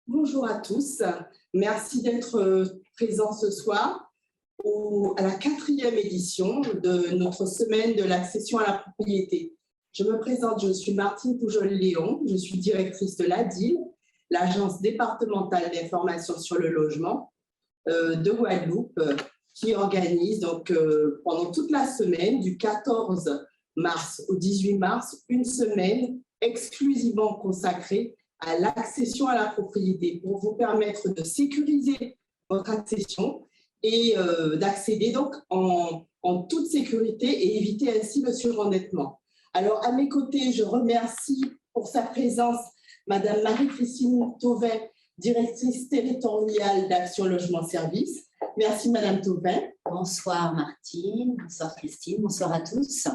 Bonjour à tous, merci d'être présents ce soir à la 4e édition de notre semaine de l'accession à la propriété. Je me présente, je suis Martine Poujol-Léon, je suis directrice de l'ADIL, l'Agence départementale d'information sur le logement de Guadeloupe, qui organise donc pendant toute la semaine, du 14 mars au 18 mars, une semaine exclusivement consacrée à l'accession à la propriété pour vous permettre de sécuriser votre accession et d'accéder donc en toute sécurité et éviter ainsi le surendettement. Alors, à mes côtés, je remercie pour sa présence Madame Marie-Christine Thauvin, directrice territoriale d'Action Logement Service. Merci Madame Thauvin. Bonsoir Martine, bonsoir Christine, bonsoir à tous.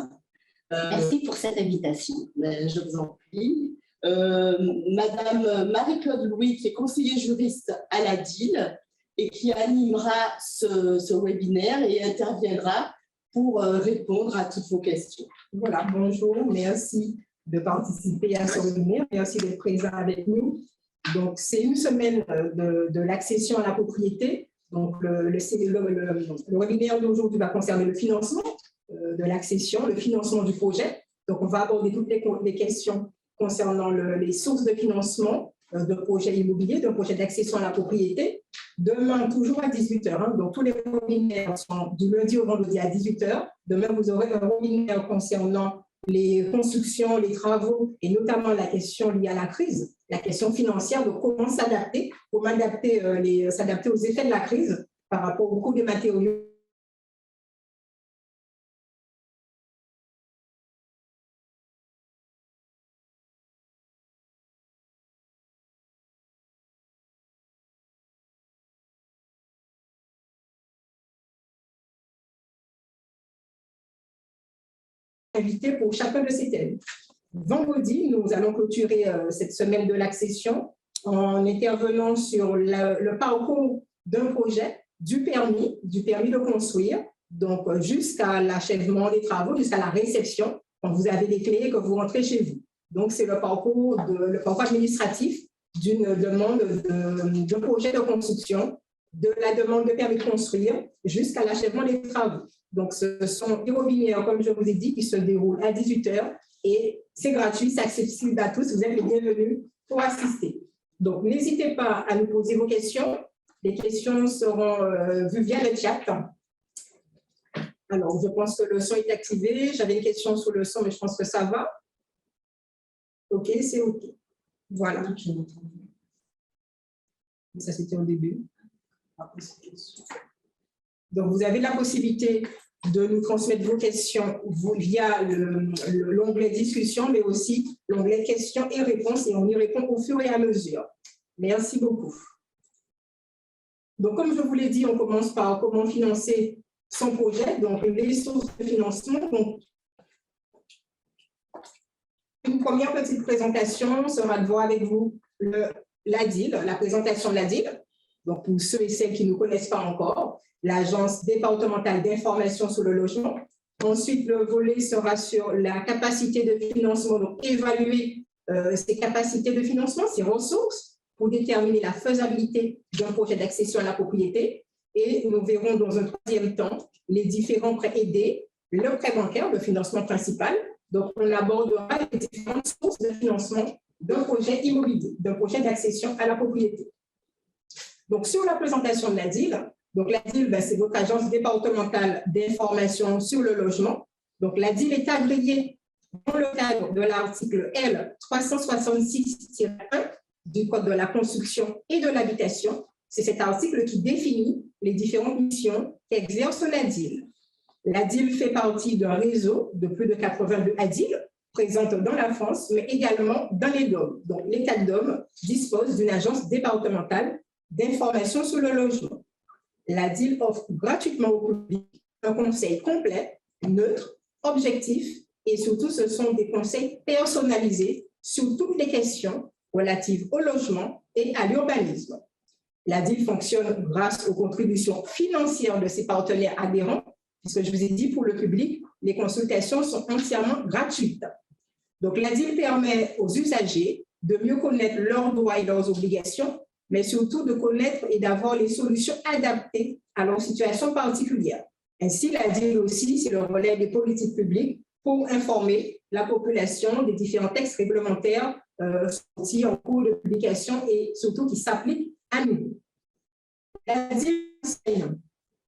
Merci pour cette invitation. Je vous en prie. Madame Marie-Claude Louis, qui est conseillère juriste à l'ADIL et qui animera ce webinaire et interviendra pour répondre à toutes vos questions. Voilà, bonjour, merci de participer à ce webinaire, merci d'être présent avec nous. Donc, c'est une semaine de l'accession à la propriété. Donc, le webinaire d'aujourd'hui va concerner le financement de l'accession, le financement du projet. Donc, on va aborder toutes les questions concernant les sources de financement d'un projet immobilier, d'un projet d'accession à la propriété. Demain, toujours à 18 h, donc tous les webinaires sont du lundi au vendredi à 18 h. Demain, vous aurez un webinaire concernant les constructions, les travaux et notamment la question liée à la crise, la question financière, de comment s'adapter, s'adapter aux effets de la crise par rapport au coût des matériaux. Invité pour chacun de ces thèmes. Vendredi, nous allons clôturer cette semaine de l'accession en intervenant sur le parcours d'un projet, du permis de construire, donc jusqu'à l'achèvement des travaux, jusqu'à la réception, quand vous avez les clés et que vous rentrez chez vous. Donc, c'est le parcours administratif d'une demande d'un projet de construction, de la demande de permis de construire jusqu'à l'achèvement des travaux. Donc, ce sont des webinaires, comme je vous ai dit, qui se déroulent à 18 h et c'est gratuit, c'est accessible à tous. Vous êtes les bienvenus pour assister. Donc, n'hésitez pas à nous poser vos questions. Les questions seront vues via le chat. Alors, je pense que le son est activé. J'avais une question sur le son, mais je pense que ça va. OK, c'est OK. Voilà. Ça, c'était au début. Donc, vous avez la possibilité de nous transmettre vos questions via l'onglet discussion, mais aussi l'onglet questions et réponses, et on y répond au fur et à mesure. Merci beaucoup. Donc, comme je vous l'ai dit, on commence par comment financer son projet, donc les sources de financement. Donc, une première petite présentation sera de voir avec vous l'ADIL, la présentation de l'ADIL. Donc, pour ceux et celles qui ne connaissent pas encore, l'Agence départementale d'information sur le logement. Ensuite, le volet sera sur la capacité de financement, donc évaluer ces capacités de financement, ces ressources, pour déterminer la faisabilité d'un projet d'accession à la propriété. Et nous verrons dans un troisième temps les différents prêts aidés, le prêt bancaire, le financement principal. Donc, on abordera les différentes sources de financement d'un projet immobilier, d'un projet d'accession à la propriété. Donc, sur la présentation de l'ADIL, donc l'ADIL, c'est votre agence départementale d'information sur le logement. Donc, l'ADIL est agréée dans le cadre de l'article L 366-1 du Code de la construction et de l'habitation. C'est cet article qui définit les différentes missions qu'exerce l'ADIL. L'ADIL fait partie d'un réseau de plus de 82 ADIL présentes dans la France, mais également dans les DOM. Donc, les 4 DOM disposent d'une agence départementale d'information sur le logement. L'ADIL offre gratuitement au public un conseil complet, neutre, objectif et surtout ce sont des conseils personnalisés sur toutes les questions relatives au logement et à l'urbanisme. L'ADIL fonctionne grâce aux contributions financières de ses partenaires adhérents, puisque je vous ai dit pour le public, les consultations sont entièrement gratuites. Donc l'ADIL permet aux usagers de mieux connaître leurs droits et leurs obligations mais surtout de connaître et d'avoir les solutions adaptées à leur situation particulière. Ainsi, la DIL aussi, c'est le relais des politiques publiques pour informer la population des différents textes réglementaires sortis en cours de publication et surtout qui s'appliquent à nous. La DIL enseigne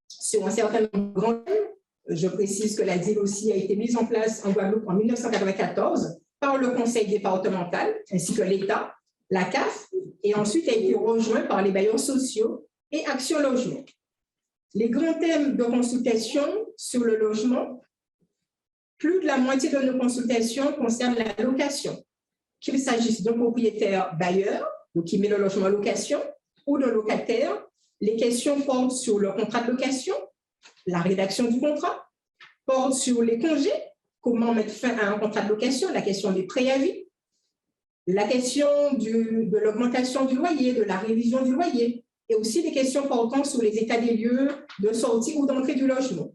sur un certain nombre de grands thèmes. Je précise que la DIL aussi a été mise en place en Guadeloupe en 1994 par le conseil départemental ainsi que l'État, la CAF, et ensuite a été rejoint par les bailleurs sociaux et Action Logement. Les grands thèmes de consultation sur le logement, plus de la moitié de nos consultations concernent la location, qu'il s'agisse d'un propriétaire bailleur, donc qui met le logement en location, ou d'un locataire. Les questions portent sur le contrat de location, la rédaction du contrat, portent sur les congés, comment mettre fin à un contrat de location, la question des préavis, la question de l'augmentation du loyer, de la révision du loyer, et aussi des questions portant sur les états des lieux de sortie ou d'entrée du logement.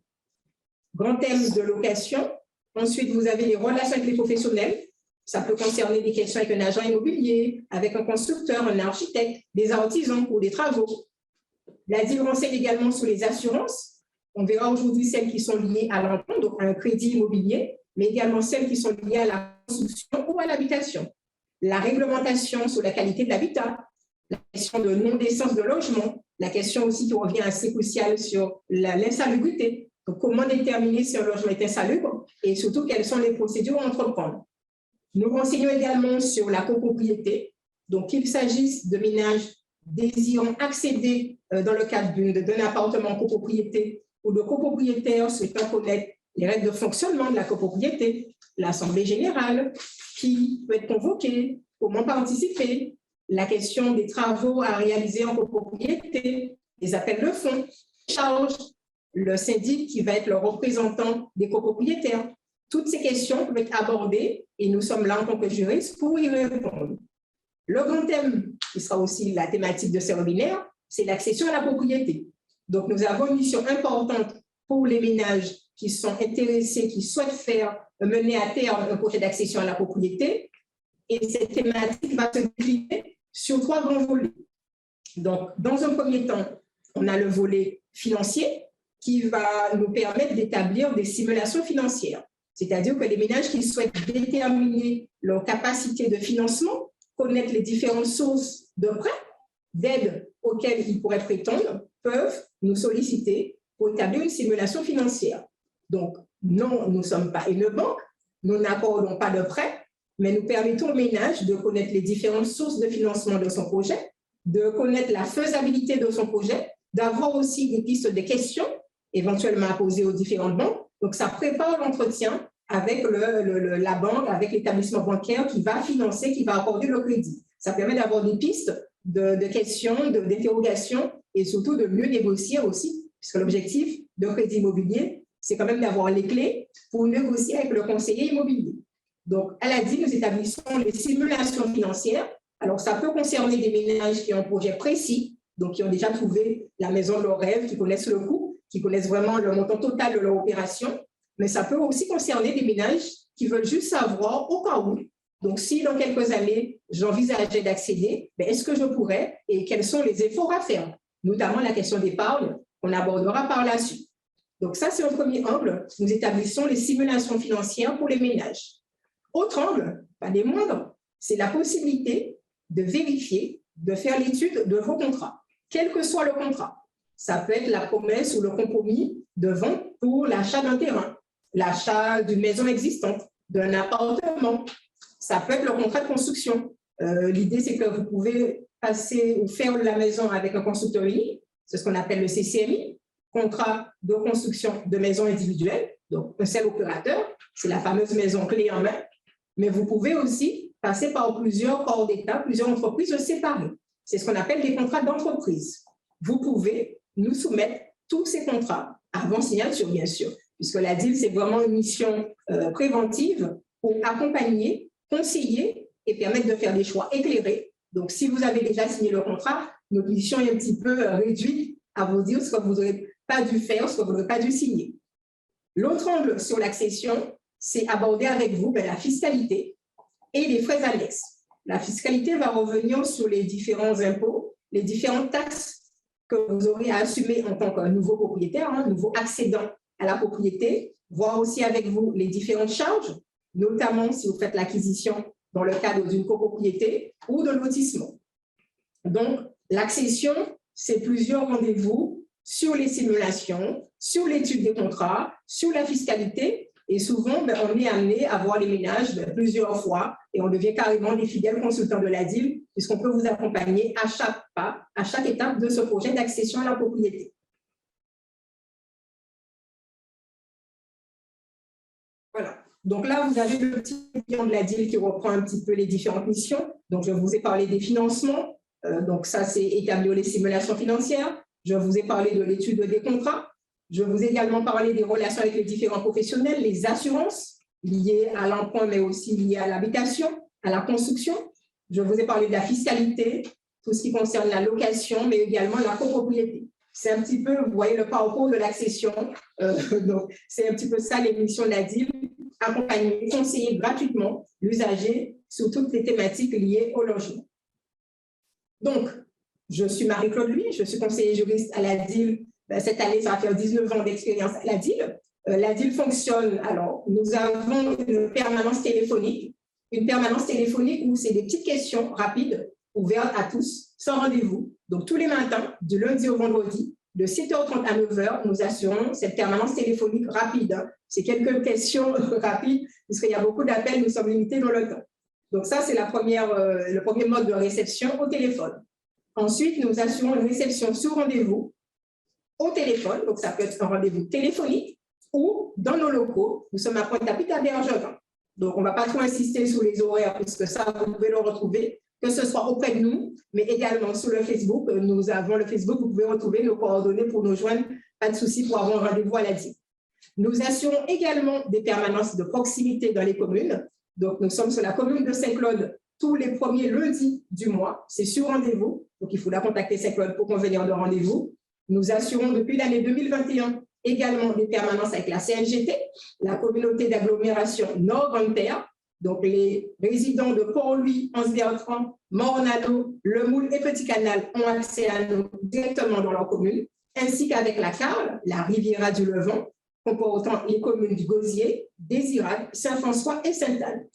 Grand thème de location. Ensuite, vous avez les relations avec les professionnels. Ça peut concerner des questions avec un agent immobilier, avec un constructeur, un architecte, des artisans pour des travaux. La DIL renseigne également sur les assurances. On verra aujourd'hui celles qui sont liées à l'emprunt, donc à un crédit immobilier, mais également celles qui sont liées à la construction ou à l'habitation. La réglementation sur la qualité de l'habitat, la question de non-décence de logement, la question aussi qui revient assez cruciale sur l'insalubrité. Donc, comment déterminer si un logement est insalubre et surtout quelles sont les procédures à entreprendre. Nous renseignons également sur la copropriété, donc qu'il s'agisse de ménages désirant accéder dans le cadre d'un appartement en copropriété ou de copropriétaires souhaitant connaître les règles de fonctionnement de la copropriété, l'assemblée générale, qui peut être convoquée, comment participer, la question des travaux à réaliser en copropriété, les appels de fonds, charges, le syndic qui va être le représentant des copropriétaires. Toutes ces questions peuvent être abordées et nous sommes là en tant que juristes pour y répondre. Le grand thème, qui sera aussi la thématique de ce webinaire, c'est l'accession à la propriété. Donc, nous avons une mission importante pour les ménages qui sont intéressés, qui souhaitent mener à terme un projet d'accession à la propriété. Et cette thématique va se décliner sur 3 grands volets. Donc, dans un premier temps, on a le volet financier qui va nous permettre d'établir des simulations financières. C'est-à-dire que les ménages qui souhaitent déterminer leur capacité de financement, connaître les différentes sources de prêts, d'aide auxquelles ils pourraient prétendre, peuvent nous solliciter pour établir une simulation financière. Donc, non, nous ne sommes pas une banque, nous n'accordons pas de prêts, mais nous permettons aux ménages de connaître les différentes sources de financement de son projet, de connaître la faisabilité de son projet, d'avoir aussi des pistes de questions éventuellement à poser aux différentes banques. Donc, ça prépare l'entretien avec la banque, avec l'établissement bancaire qui va financer, qui va accorder le crédit. Ça permet d'avoir des pistes de questions, d'interrogations et surtout de mieux négocier aussi, puisque l'objectif de crédit immobilier, c'est quand même d'avoir les clés pour négocier avec le conseiller immobilier. Donc, à la DIL, nous établissons les simulations financières. Alors, ça peut concerner des ménages qui ont un projet précis, donc qui ont déjà trouvé la maison de leur rêve, qui connaissent le coût, qui connaissent vraiment le montant total de leur opération, mais ça peut aussi concerner des ménages qui veulent juste savoir au cas où. Donc, si dans quelques années, j'envisageais d'accéder, est-ce que je pourrais et quels sont les efforts à faire, notamment la question d'épargne, qu'on abordera par la suite. Donc, ça, c'est un premier angle. Nous établissons les simulations financières pour les ménages. Autre angle, pas des moindres, c'est la possibilité de vérifier, de faire l'étude de vos contrats, quel que soit le contrat. Ça peut être la promesse ou le compromis de vente pour l'achat d'un terrain, l'achat d'une maison existante, d'un appartement. Ça peut être le contrat de construction. L'idée, c'est que vous pouvez passer ou faire la maison avec un constructeur unique, c'est ce qu'on appelle le CCMI, contrat de construction de maison individuelle, donc un seul opérateur, c'est la fameuse maison clé en main. Mais vous pouvez aussi passer par plusieurs corps d'État, plusieurs entreprises séparées. C'est ce qu'on appelle des contrats d'entreprise. Vous pouvez nous soumettre tous ces contrats avant signature, bien sûr, puisque la DIL, c'est vraiment une mission préventive pour accompagner, conseiller et permettre de faire des choix éclairés. Donc, si vous avez déjà signé le contrat, notre mission est un petit peu réduite à vous dire ce que vous n'aurez pas dû faire, ce que vous n'aurez pas dû signer. L'autre angle sur l'accession, c'est aborder avec vous la fiscalité et les frais annexes. La fiscalité va revenir sur les différents impôts les différentes taxes que vous aurez à assumer en tant que nouveau propriétaire, nouveau accédant à la propriété, voir aussi avec vous les différentes charges, notamment si vous faites l'acquisition dans le cadre d'une copropriété ou de lotissement. Donc, l'accession, c'est plusieurs rendez-vous sur les simulations, sur l'étude des contrats, sur la fiscalité. Et souvent, on est amené à voir les ménages plusieurs fois et on devient carrément des fidèles consultants de l'ADIL puisqu'on peut vous accompagner à chaque pas, à chaque étape de ce projet d'accession à la propriété. Voilà. Donc là, vous avez le petit bilan de l'ADIL qui reprend un petit peu les différentes missions. Donc, je vous ai parlé des financements. Donc, ça, c'est établir les simulations financières. Je vous ai parlé de l'étude des contrats. Je vous ai également parlé des relations avec les différents professionnels, les assurances liées à l'emprunt, mais aussi liées à l'habitation, à la construction. Je vous ai parlé de la fiscalité, tout ce qui concerne la location, mais également la copropriété. C'est un petit peu, vous voyez, le parcours de l'accession. Donc, c'est un petit peu ça, les missions de l'ADIL, accompagner, conseiller gratuitement l'usager sur toutes les thématiques liées au logement. Donc, je suis Marie-Claude Louis, je suis conseiller juriste à l'ADIL. Cette année, ça va faire 19 ans d'expérience à l'ADIL. L'ADIL fonctionne, alors, nous avons une permanence téléphonique où c'est des petites questions rapides, ouvertes à tous, sans rendez-vous. Donc, tous les matins, du lundi au vendredi, de 7h30 à 9h, nous assurons cette permanence téléphonique rapide. C'est quelques questions rapides, puisqu'il y a beaucoup d'appels, nous sommes limités dans le temps. Donc, ça, c'est le premier mode de réception au téléphone. Ensuite, nous assurons une réception sur rendez-vous au téléphone, donc ça peut être un rendez-vous téléphonique ou dans nos locaux. Nous sommes à Pointe-à-Pitre à Bergevin. Donc, on ne va pas trop insister sur les horaires, puisque ça, vous pouvez le retrouver, que ce soit auprès de nous, mais également sur le Facebook. Nous avons le Facebook, vous pouvez retrouver nos coordonnées pour nous joindre. Pas de souci pour avoir un rendez-vous à l'ADIL. Nous assurons également des permanences de proximité dans les communes. Donc, nous sommes sur la commune de Saint-Claude tous les premiers lundis du mois. C'est sur rendez-vous. Donc, il faudra contacter Saint-Claude pour convenir de rendez-vous. Nous assurons depuis l'année 2021 également des permanences avec la CNGT, la communauté d'agglomération Nord-Grande-Terre. Donc, les résidents de Port-Louis, Anse-Bertrand, Mornalo, Le Moule et Petit Canal ont accès à nous directement dans leur commune, ainsi qu'avec la Carle, la Riviera du Levant, comportant les communes du Gosier, Désirade, Saint-François et Sainte-Anne.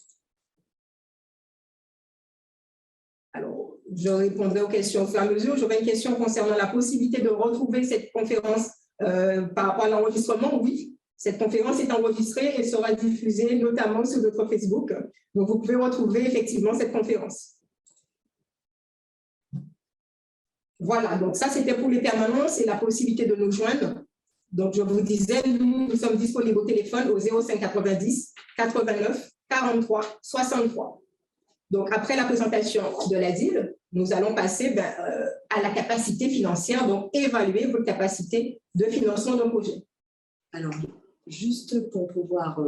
Alors, je répondrai aux questions au fur et à mesure. J'aurai une question concernant la possibilité de retrouver cette conférence par rapport à l'enregistrement. Oui, cette conférence est enregistrée et sera diffusée notamment sur notre Facebook. Donc, vous pouvez retrouver effectivement cette conférence. Voilà, donc ça, c'était pour les permanences et la possibilité de nous joindre. Donc, je vous disais, nous sommes disponibles au téléphone au 05 90 89 43 63. Donc, après la présentation de l'ADIL, nous allons passer à la capacité financière, donc évaluer votre capacité de financement d'un projet. Alors, juste pour pouvoir…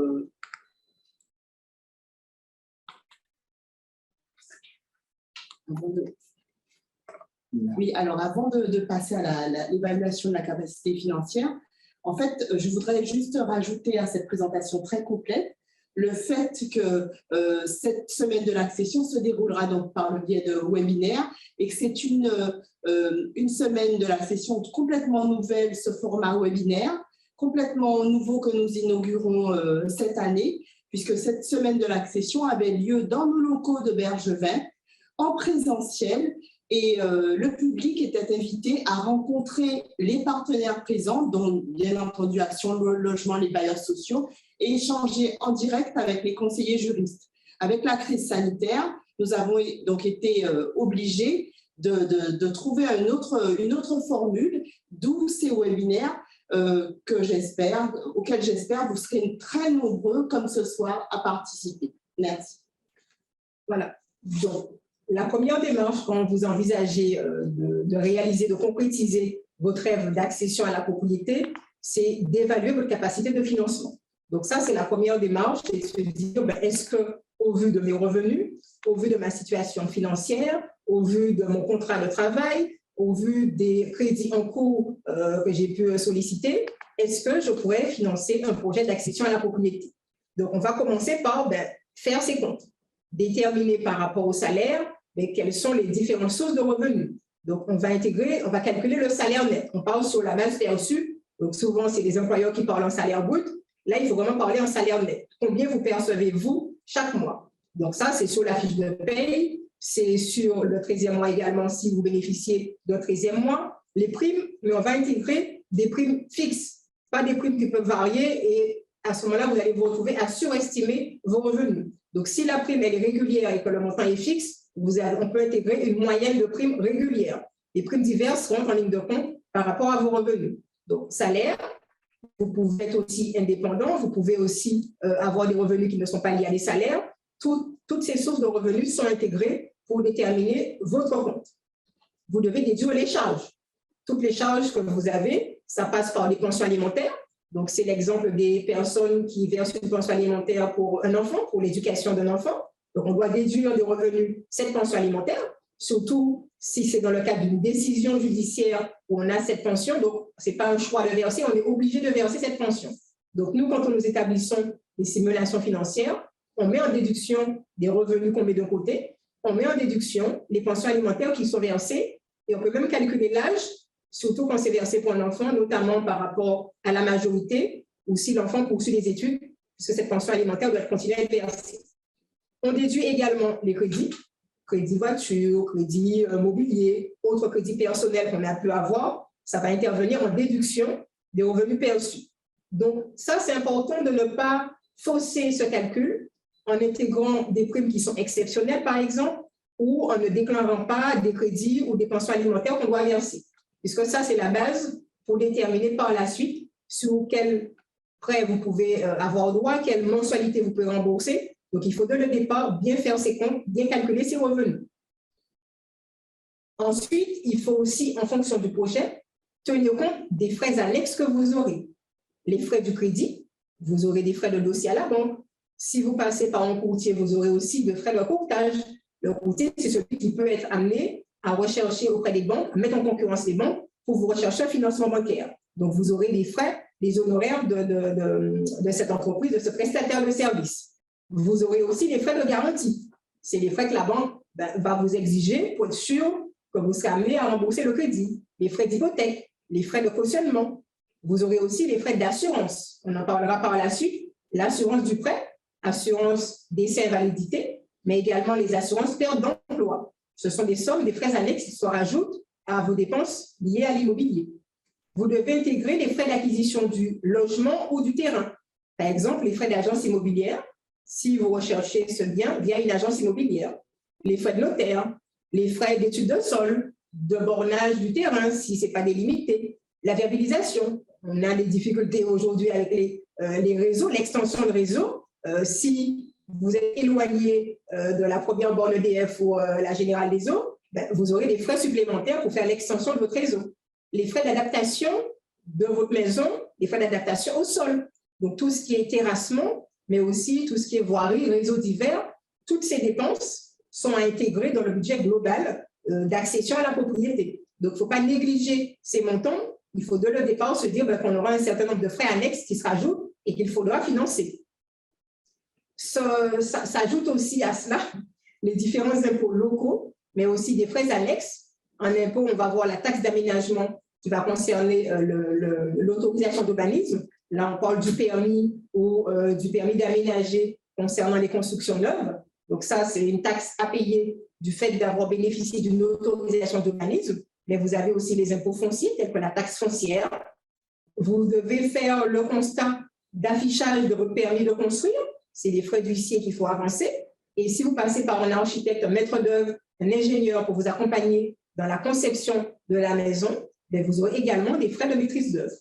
Oui, alors avant de passer à l'évaluation de la capacité financière, en fait, je voudrais juste rajouter à cette présentation très complète le fait que cette semaine de l'accession se déroulera donc par le biais de webinaires et que c'est une semaine de l'accession complètement nouvelle, ce format webinaire, complètement nouveau que nous inaugurons cette année, puisque cette semaine de l'accession avait lieu dans nos locaux de Bergevin, en présentiel, et le public était invité à rencontrer les partenaires présents, dont bien entendu Action Logement, les bailleurs sociaux, et échanger en direct avec les conseillers juristes. Avec la crise sanitaire, nous avons donc été obligés de trouver une autre formule, d'où ces webinaires auxquels j'espère vous serez très nombreux comme ce soir à participer. Merci. Voilà. Donc, la première démarche quand vous envisagez de réaliser, de concrétiser votre rêve d'accession à la propriété, c'est d'évaluer votre capacité de financement. Donc ça, c'est la première démarche, c'est de se dire, est-ce que, au vu de mes revenus, au vu de ma situation financière, au vu de mon contrat de travail, au vu des crédits en cours que j'ai pu solliciter, est-ce que je pourrais financer un projet d'accession à la propriété? Donc, on va commencer par faire ses comptes, déterminer par rapport au salaire quelles sont les différentes sources de revenus. Donc, on va calculer le salaire net. On parle sur la base perçue. Donc, souvent, c'est les employeurs qui parlent en salaire brut. Là, il faut vraiment parler en salaire net. Combien vous percevez-vous chaque mois? Donc, ça, c'est sur la fiche de paye. C'est sur le 13e mois également, si vous bénéficiez d'un 13e mois. Les primes, mais on va intégrer des primes fixes, pas des primes qui peuvent varier. Et à ce moment-là, vous allez vous retrouver à surestimer vos revenus. Donc, si la prime elle est régulière et que le montant est fixe, on peut intégrer une moyenne de primes régulières. Les primes diverses rentrent en ligne de compte par rapport à vos revenus. Donc, salaire, vous pouvez être aussi indépendant, vous pouvez aussi avoir des revenus qui ne sont pas liés à des salaires. Toutes ces sources de revenus sont intégrées pour déterminer votre compte. Vous devez déduire les charges. Toutes les charges que vous avez, ça passe par les pensions alimentaires. Donc, c'est l'exemple des personnes qui versent une pension alimentaire pour un enfant, pour l'éducation d'un enfant. Donc, on doit déduire des revenus cette pension alimentaire, surtout si c'est dans le cadre d'une décision judiciaire où on a cette pension. Donc, ce n'est pas un choix de verser, on est obligé de verser cette pension. Donc, nous, quand nous établissons les simulations financières, on met en déduction des revenus qu'on met d'un côté, on met en déduction les pensions alimentaires qui sont versées et on peut même calculer l'âge, surtout quand c'est versé pour un enfant, notamment par rapport à la majorité ou si l'enfant poursuit les études, puisque cette pension alimentaire doit continuer à être versée. On déduit également les crédits, crédit voiture, crédit mobilier, autres crédits personnels qu'on a pu avoir. Ça va intervenir en déduction des revenus perçus. Donc, ça, c'est important de ne pas fausser ce calcul en intégrant des primes qui sont exceptionnelles, par exemple, ou en ne déclarant pas des crédits ou des pensions alimentaires qu'on doit verser. Puisque ça, c'est la base pour déterminer par la suite sur quel prêt vous pouvez avoir droit, quelle mensualité vous pouvez rembourser. Donc, il faut dès le départ bien faire ses comptes, bien calculer ses revenus. Ensuite, il faut aussi, en fonction du projet, tenir compte des frais annexes que vous aurez. Les frais du crédit, vous aurez des frais de dossier à la banque. Si vous passez par un courtier, vous aurez aussi des frais de courtage. Le courtier, c'est celui qui peut être amené à rechercher auprès des banques, à mettre en concurrence les banques pour vous rechercher un financement bancaire. Donc, vous aurez des frais, des honoraires de cette entreprise, de ce prestataire de service. Vous aurez aussi les frais de garantie. C'est les frais que la banque va vous exiger pour être sûr que vous serez amené à rembourser le crédit. Les frais d'hypothèque, les frais de cautionnement. Vous aurez aussi les frais d'assurance. On en parlera par la suite. L'assurance du prêt, assurance décès et validité, mais également les assurances perte d'emploi. Ce sont des sommes, des frais annexes qui se rajoutent à vos dépenses liées à l'immobilier. Vous devez intégrer les frais d'acquisition du logement ou du terrain. Par exemple, les frais d'agence immobilière, si vous recherchez ce bien via une agence immobilière, les frais de notaire, les frais d'études de sol, de bornage du terrain, si ce n'est pas délimité, la viabilisation. On a des difficultés aujourd'hui avec les réseaux, l'extension de réseau. Si vous êtes éloigné de la première borne EDF ou la Générale des Eaux, vous aurez des frais supplémentaires pour faire l'extension de votre réseau. Les frais d'adaptation de votre maison, les frais d'adaptation au sol. Donc, tout ce qui est terrassement, mais aussi tout ce qui est voirie, réseaux divers, toutes ces dépenses sont à intégrer dans le budget global d'accession à la propriété. Donc, il ne faut pas négliger ces montants. Il faut dès le départ se dire qu'on aura un certain nombre de frais annexes qui se rajoutent et qu'il faudra financer. Ça ajoute aussi à cela les différents impôts locaux, mais aussi des frais annexes. En impôt, on va voir la taxe d'aménagement qui va concerner l'autorisation d'urbanisme. Là, on parle du permis ou du permis d'aménager concernant les constructions neuves. Donc ça, c'est une taxe à payer du fait d'avoir bénéficié d'une autorisation d'urbanisme. Mais vous avez aussi les impôts fonciers, tels que la taxe foncière. Vous devez faire le constat d'affichage de votre permis de construire. C'est des frais d'huissier qu'il faut avancer. Et si vous passez par un architecte, un maître d'œuvre, un ingénieur pour vous accompagner dans la conception de la maison, vous aurez également des frais de maîtrise d'œuvre.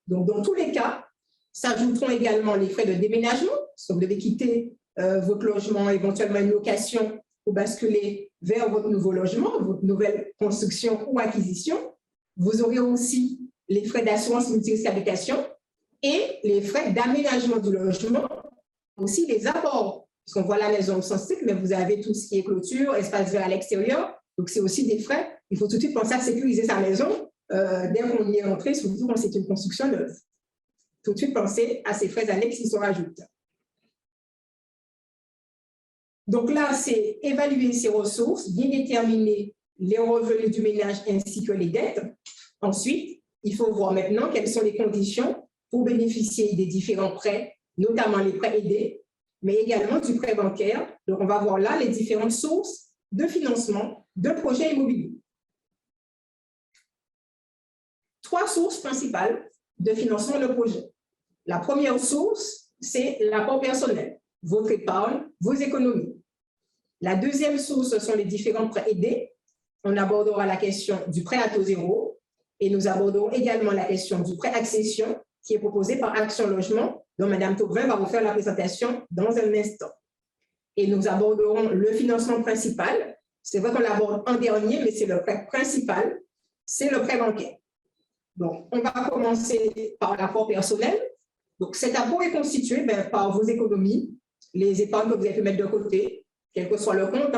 Donc, dans tous les cas, s'ajouteront également les frais de déménagement. Si vous devez quitter votre logement, éventuellement une location, pour basculer vers votre nouveau logement, votre nouvelle construction ou acquisition. Vous aurez aussi les frais d'assurance multirisque habitation et les frais d'aménagement du logement, aussi les apports. Parce qu'on voit la maison au sens strict, mais vous avez tout ce qui est clôture, espace vert à l'extérieur. Donc, c'est aussi des frais. Il faut tout de suite penser à sécuriser sa maison dès qu'on y est entré, surtout quand c'est une construction neuve. Tout de suite penser à ces frais annexes qui sont rajoutés. Donc là, c'est évaluer ses ressources, bien déterminer les revenus du ménage ainsi que les dettes. Ensuite, il faut voir maintenant quelles sont les conditions pour bénéficier des différents prêts, notamment les prêts aidés, mais également du prêt bancaire. Donc, on va voir là les différentes sources de financement de projets immobiliers. 3 sources principales de financement de projet. La première source, c'est l'apport personnel, votre épargne, vos économies. La deuxième source, ce sont les différents prêts aidés. On abordera la question du prêt à taux zéro et nous aborderons également la question du prêt accession qui est proposé par Action Logement, dont Mme Thauvin va vous faire la présentation dans un instant. Et nous aborderons le financement principal. C'est vrai qu'on l'aborde en dernier, mais c'est le prêt principal, c'est le prêt bancaire. Donc, on va commencer par l'apport personnel. Donc, cet apport est constitué par vos économies, les épargnes que vous avez pu mettre de côté, quel que soit le compte,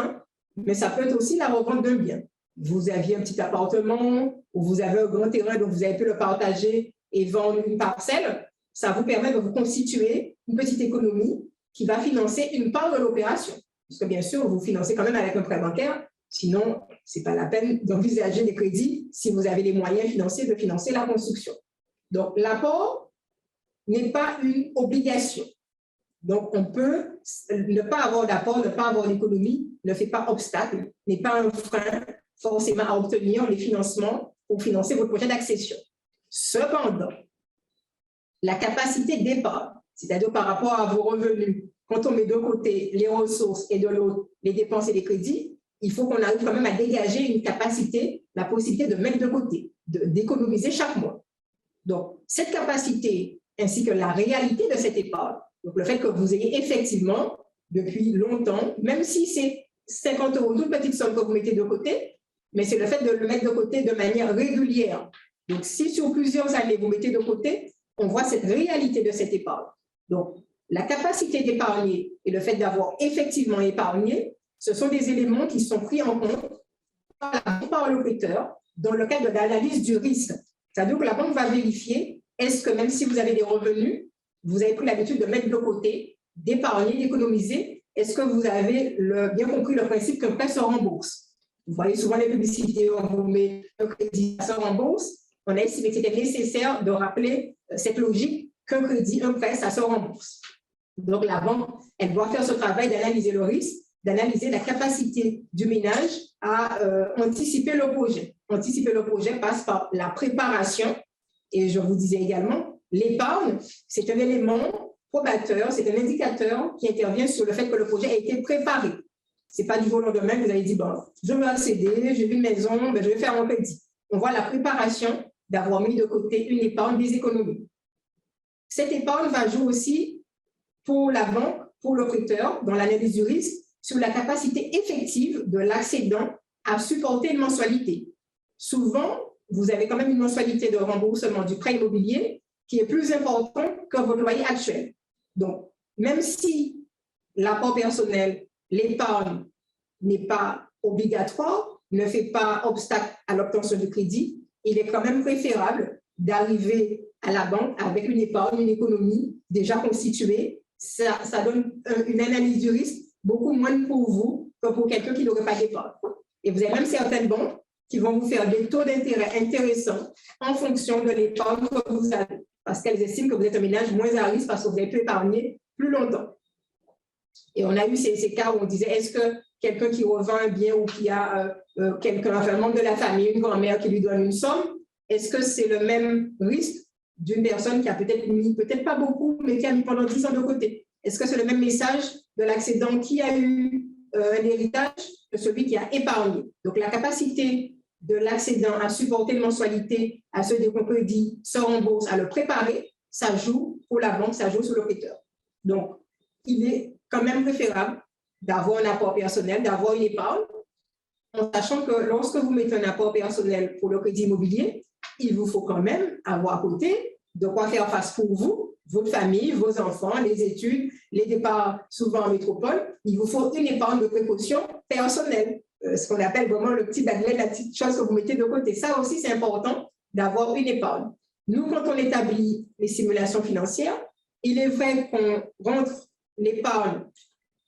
mais ça peut être aussi la revente d'un bien. Vous aviez un petit appartement ou vous avez un grand terrain, donc vous avez pu le partager et vendre une parcelle. Ça vous permet de vous constituer une petite économie qui va financer une part de l'opération. Parce que bien sûr, vous financez quand même avec un prêt bancaire, sinon, ce n'est pas la peine d'envisager des crédits si vous avez les moyens financiers de financer la construction. Donc, l'apport n'est pas une obligation. Donc, on peut ne pas avoir d'apport, ne pas avoir d'économie, ne fait pas obstacle, n'est pas un frein forcément à obtenir les financements pour financer votre projet d'accession. Cependant, la capacité d'épargne, c'est-à-dire par rapport à vos revenus, quand on met d'un côté les ressources et de l'autre les dépenses et les crédits, il faut qu'on arrive quand même à dégager une capacité, la possibilité de mettre de côté, d'économiser chaque mois. Donc, cette capacité ainsi que la réalité de cette épargne, donc le fait que vous ayez effectivement, depuis longtemps, même si c'est 50 €, toute petite somme que vous mettez de côté, mais c'est le fait de le mettre de côté de manière régulière. Donc, si sur plusieurs années, vous mettez de côté, on voit cette réalité de cette épargne. Donc, la capacité d'épargner et le fait d'avoir effectivement épargné, ce sont des éléments qui sont pris en compte par le prêteur dans le cadre de l'analyse du risque. C'est-à-dire que la banque va vérifier est-ce que même si vous avez des revenus, vous avez pris l'habitude de mettre de côté, d'épargner, d'économiser, est-ce que vous avez bien compris le principe qu'un prêt se rembourse? Vous voyez souvent les publicités où on vous met un crédit, ça se rembourse. On a estimé que c'était nécessaire de rappeler cette logique qu'un crédit, un prêt, ça se rembourse. Donc, la banque, elle doit faire ce travail d'analyser le risque, d'analyser la capacité du ménage à anticiper le projet. Anticiper le projet passe par la préparation. Et je vous disais également, l'épargne, c'est un élément probateur, c'est un indicateur qui intervient sur le fait que le projet a été préparé. Ce n'est pas du jour au lendemain que vous avez dit, bon, je veux accéder, j'ai une maison, je vais faire un crédit. On voit la préparation d'avoir mis de côté une épargne, des économies. Cette épargne va jouer aussi pour la banque, pour le prêteur, dans l'analyse du risque, sur la capacité effective de l'accédant à supporter une mensualité. Souvent, vous avez quand même une mensualité de remboursement du prêt immobilier qui est plus importante que votre loyer actuel. Donc, même si l'apport personnel, l'épargne n'est pas obligatoire, ne fait pas obstacle à l'obtention du crédit, il est quand même préférable d'arriver à la banque avec une épargne, une économie déjà constituée. Ça donne une analyse du risque beaucoup moins pour vous que pour quelqu'un qui n'aurait pas d'épargne. Et vous avez même certaines banques qui vont vous faire des taux d'intérêt intéressants en fonction de l'épargne que vous avez, parce qu'elles estiment que vous êtes un ménage moins à risque parce que vous avez pu épargner plus longtemps. Et on a eu ces cas où on disait, est-ce que quelqu'un qui revend un bien ou qui a un membre de la famille, une grand-mère qui lui donne une somme, est-ce que c'est le même risque d'une personne qui a peut-être mis, peut-être pas beaucoup, mais qui a mis pendant 10 ans de côté? Est-ce que c'est le même message de l'accédant qui a eu un héritage que celui qui a épargné? Donc, la capacité de l'accédant à supporter une mensualité, à se dire qu'on peut dire, se rembourse, à le préparer, ça joue pour la banque, ça joue sur le prêteur. Donc, il est quand même préférable d'avoir un apport personnel, d'avoir une épargne, en sachant que lorsque vous mettez un apport personnel pour le crédit immobilier, il vous faut quand même avoir à côté de quoi faire face pour vous, votre famille, vos enfants, les études, les départs souvent en métropole. Il vous faut une épargne de précaution personnelle, ce qu'on appelle vraiment le petit baglet, la petite chose que vous mettez de côté. Ça aussi, c'est important d'avoir une épargne. Nous, quand on établit les simulations financières, il est vrai qu'on rentre l'épargne,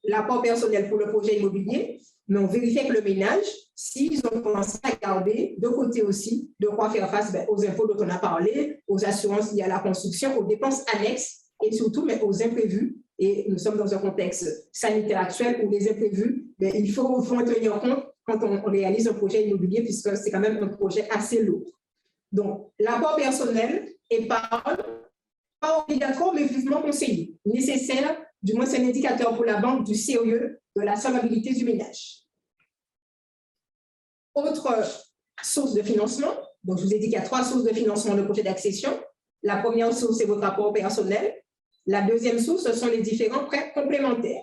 l'apport personnel pour le projet immobilier, mais on vérifie avec le ménage s'ils ont commencé à garder de côté aussi de quoi faire face aux impôts dont on a parlé, aux assurances liées à la construction, aux dépenses annexes et surtout mais aux imprévus. Et nous sommes dans un contexte sanitaire actuel où les imprévus, il faut en tenir compte quand on réalise un projet immobilier puisque c'est quand même un projet assez lourd. Donc, l'apport personnel est pas obligatoire, mais vivement conseillé. Nécessaire, du moins c'est un indicateur pour la banque du sérieux de la solvabilité du ménage. Autre source de financement, donc je vous ai dit qu'il y a 3 sources de financement de projet d'accession. La première source, c'est votre apport personnel. La deuxième source, ce sont les différents prêts complémentaires.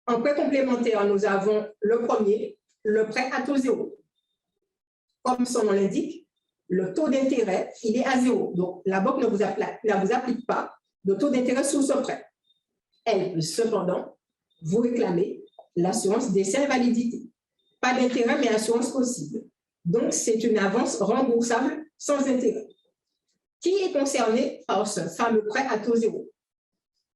En prêt complémentaire, nous avons le premier, le prêt à taux zéro. Comme son nom l'indique, le taux d'intérêt, il est à 0. Donc, la banque ne vous applique pas de taux d'intérêt sur ce prêt. Elle peut cependant vous réclamer l'assurance décès-invalidité. Pas d'intérêt, mais assurance possible. Donc, c'est une avance remboursable sans intérêt. Qui est concerné par ce fameux prêt à taux zéro?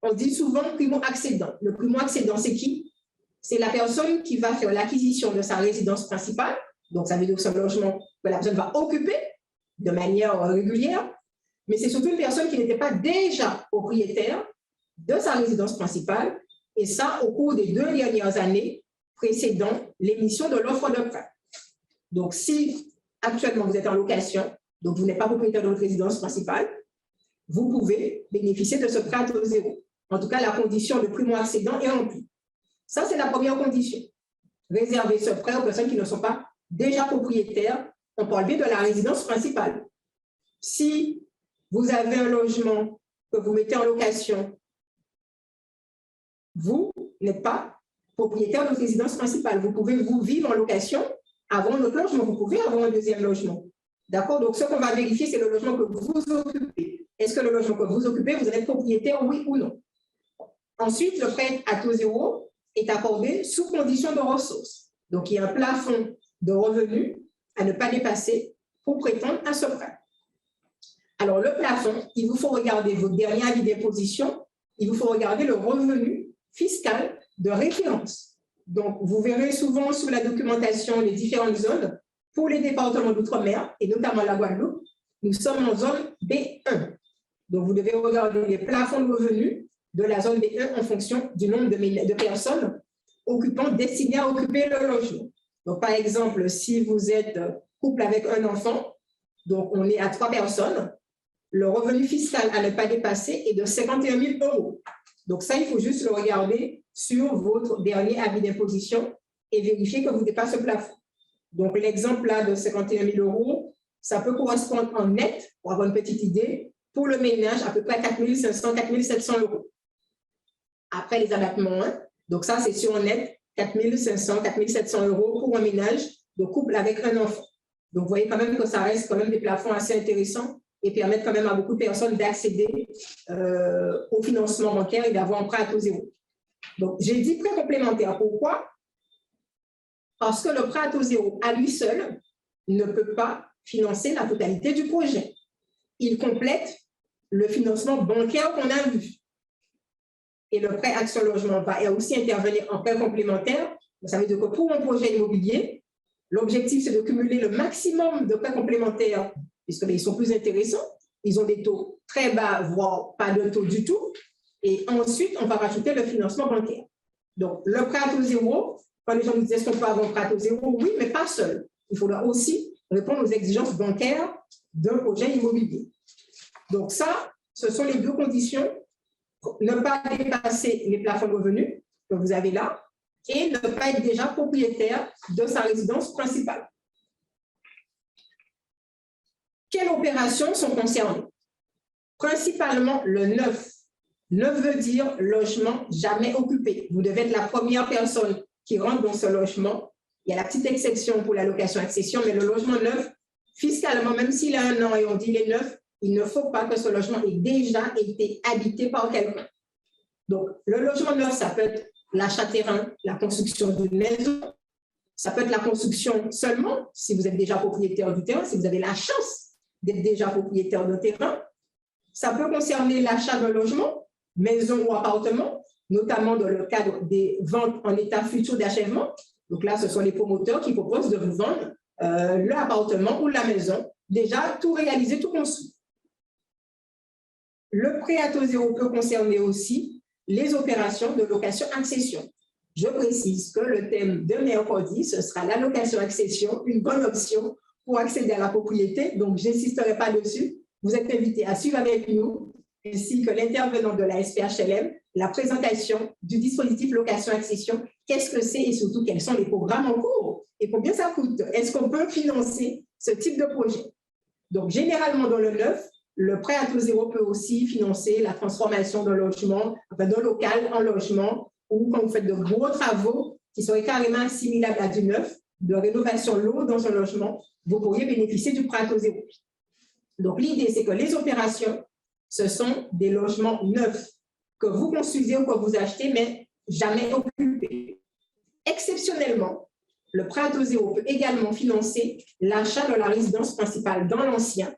On dit souvent primo-accédant. Le primo-accédant, c'est qui? C'est la personne qui va faire l'acquisition de sa résidence principale. Donc, ça veut dire que son logement que la personne va occuper de manière régulière. Mais c'est surtout une personne qui n'était pas déjà propriétaire de sa résidence principale. Et ça, au cours des 2 dernières années précédant l'émission de l'offre de prêt. Donc, si actuellement vous êtes en location, donc vous n'êtes pas propriétaire de votre résidence principale, vous pouvez bénéficier de ce prêt à taux zéro. En tout cas, la condition de primo-accédant est remplie. Ça, c'est la première condition. Réserver ce prêt aux personnes qui ne sont pas déjà propriétaires. On peut enlever de la résidence principale. Si vous avez un logement que vous mettez en location, vous n'êtes pas propriétaire de votre résidence principale. Vous pouvez vous vivre en location avant notre logement. Vous pouvez avoir un deuxième logement. D'accord? Donc, ce qu'on va vérifier, c'est le logement que vous occupez. Est-ce que le logement que vous occupez, vous en êtes propriétaire, oui ou non? Ensuite, le prêt à taux zéro est accordé sous condition de ressources. Donc, il y a un plafond de revenus à ne pas dépasser pour prétendre à ce prêt. Alors, le plafond, il vous faut regarder votre dernier avis d'imposition, il vous faut regarder le revenu fiscal de référence. Donc, vous verrez souvent sur la documentation les différentes zones. Pour les départements d'outre-mer, et notamment la Guadeloupe, nous sommes en zone B1. Donc, vous devez regarder les plafonds de revenus de la zone B1 en fonction du nombre de personnes occupant destinées à occuper le logement. Donc, par exemple, si vous êtes couple avec un enfant, donc on est à 3 personnes, le revenu fiscal à ne pas dépasser est de 51 000 €. Donc, ça, il faut juste le regarder sur votre dernier avis d'imposition et vérifier que vous dépassez le plafond. Donc, l'exemple là de 51 000 €, ça peut correspondre en net, pour avoir une petite idée, pour le ménage, à peu près 4 500, 4 700 €. Après les abattements, donc ça, c'est sur en net, 4 500, 4 700 € pour un ménage de couple avec un enfant. Donc, vous voyez quand même que ça reste quand même des plafonds assez intéressants et permettent quand même à beaucoup de personnes d'accéder au financement bancaire et d'avoir un prêt à taux zéro. Donc, j'ai dit prêt complémentaire. Pourquoi? Parce que le prêt à taux zéro, à lui seul, ne peut pas financer la totalité du projet. Il complète le financement bancaire qu'on a vu. Et le prêt Action Logement va aussi intervenir en prêt complémentaire. Ça veut dire que pour un projet immobilier, l'objectif, c'est de cumuler le maximum de prêts complémentaires, puisqu'ils sont plus intéressants. Ils ont des taux très bas, voire pas de taux du tout. Et ensuite, on va rajouter le financement bancaire. Donc, le prêt à taux zéro, quand les gens nous disent est-ce qu'on peut avoir un prêt à taux zéro, oui, mais pas seul. Il faudra aussi répondre aux exigences bancaires d'un projet immobilier. Donc ça, ce sont les 2 conditions. Ne pas dépasser les plafonds de revenus que vous avez là et ne pas être déjà propriétaire de sa résidence principale. Quelles opérations sont concernées? Principalement le neuf. Neuf veut dire logement jamais occupé. Vous devez être la première personne qui rentre dans ce logement. Il y a la petite exception pour la location-accession, mais le logement neuf, fiscalement, même s'il a 1 an et on dit il est neuf, il ne faut pas que ce logement ait déjà été habité par quelqu'un. Donc, le logement neuf, ça peut être l'achat terrain, la construction d'une maison. Ça peut être la construction seulement, si vous êtes déjà propriétaire du terrain, si vous avez la chance d'être déjà propriétaire de terrain. Ça peut concerner l'achat d'un logement, maison ou appartement, notamment dans le cadre des ventes en état futur d'achèvement. Donc là, ce sont les promoteurs qui proposent de vous vendre l'appartement ou la maison, déjà tout réalisé, tout construit. Le prêt à taux zéro peut concerner aussi les opérations de location-accession. Je précise que le thème de mercredi, ce sera la location-accession, une bonne option pour accéder à la propriété. Donc, je n'insisterai pas dessus. Vous êtes invités à suivre avec nous, ainsi que l'intervenant de la SPHLM, la présentation du dispositif location-accession. Qu'est-ce que c'est et surtout quels sont les programmes en cours et combien ça coûte? Est-ce qu'on peut financer ce type de projet? Donc, généralement, dans le neuf, le prêt à taux zéro peut aussi financer la transformation d'un logement, enfin d'un local en logement, ou quand vous faites de gros travaux qui seraient carrément assimilables à du neuf, de rénovation lourde dans un logement, vous pourriez bénéficier du prêt à taux zéro. Donc, l'idée, c'est que les opérations, ce sont des logements neufs que vous construisez ou que vous achetez, mais jamais occupés. Exceptionnellement, le prêt à taux zéro peut également financer l'achat de la résidence principale dans l'ancien.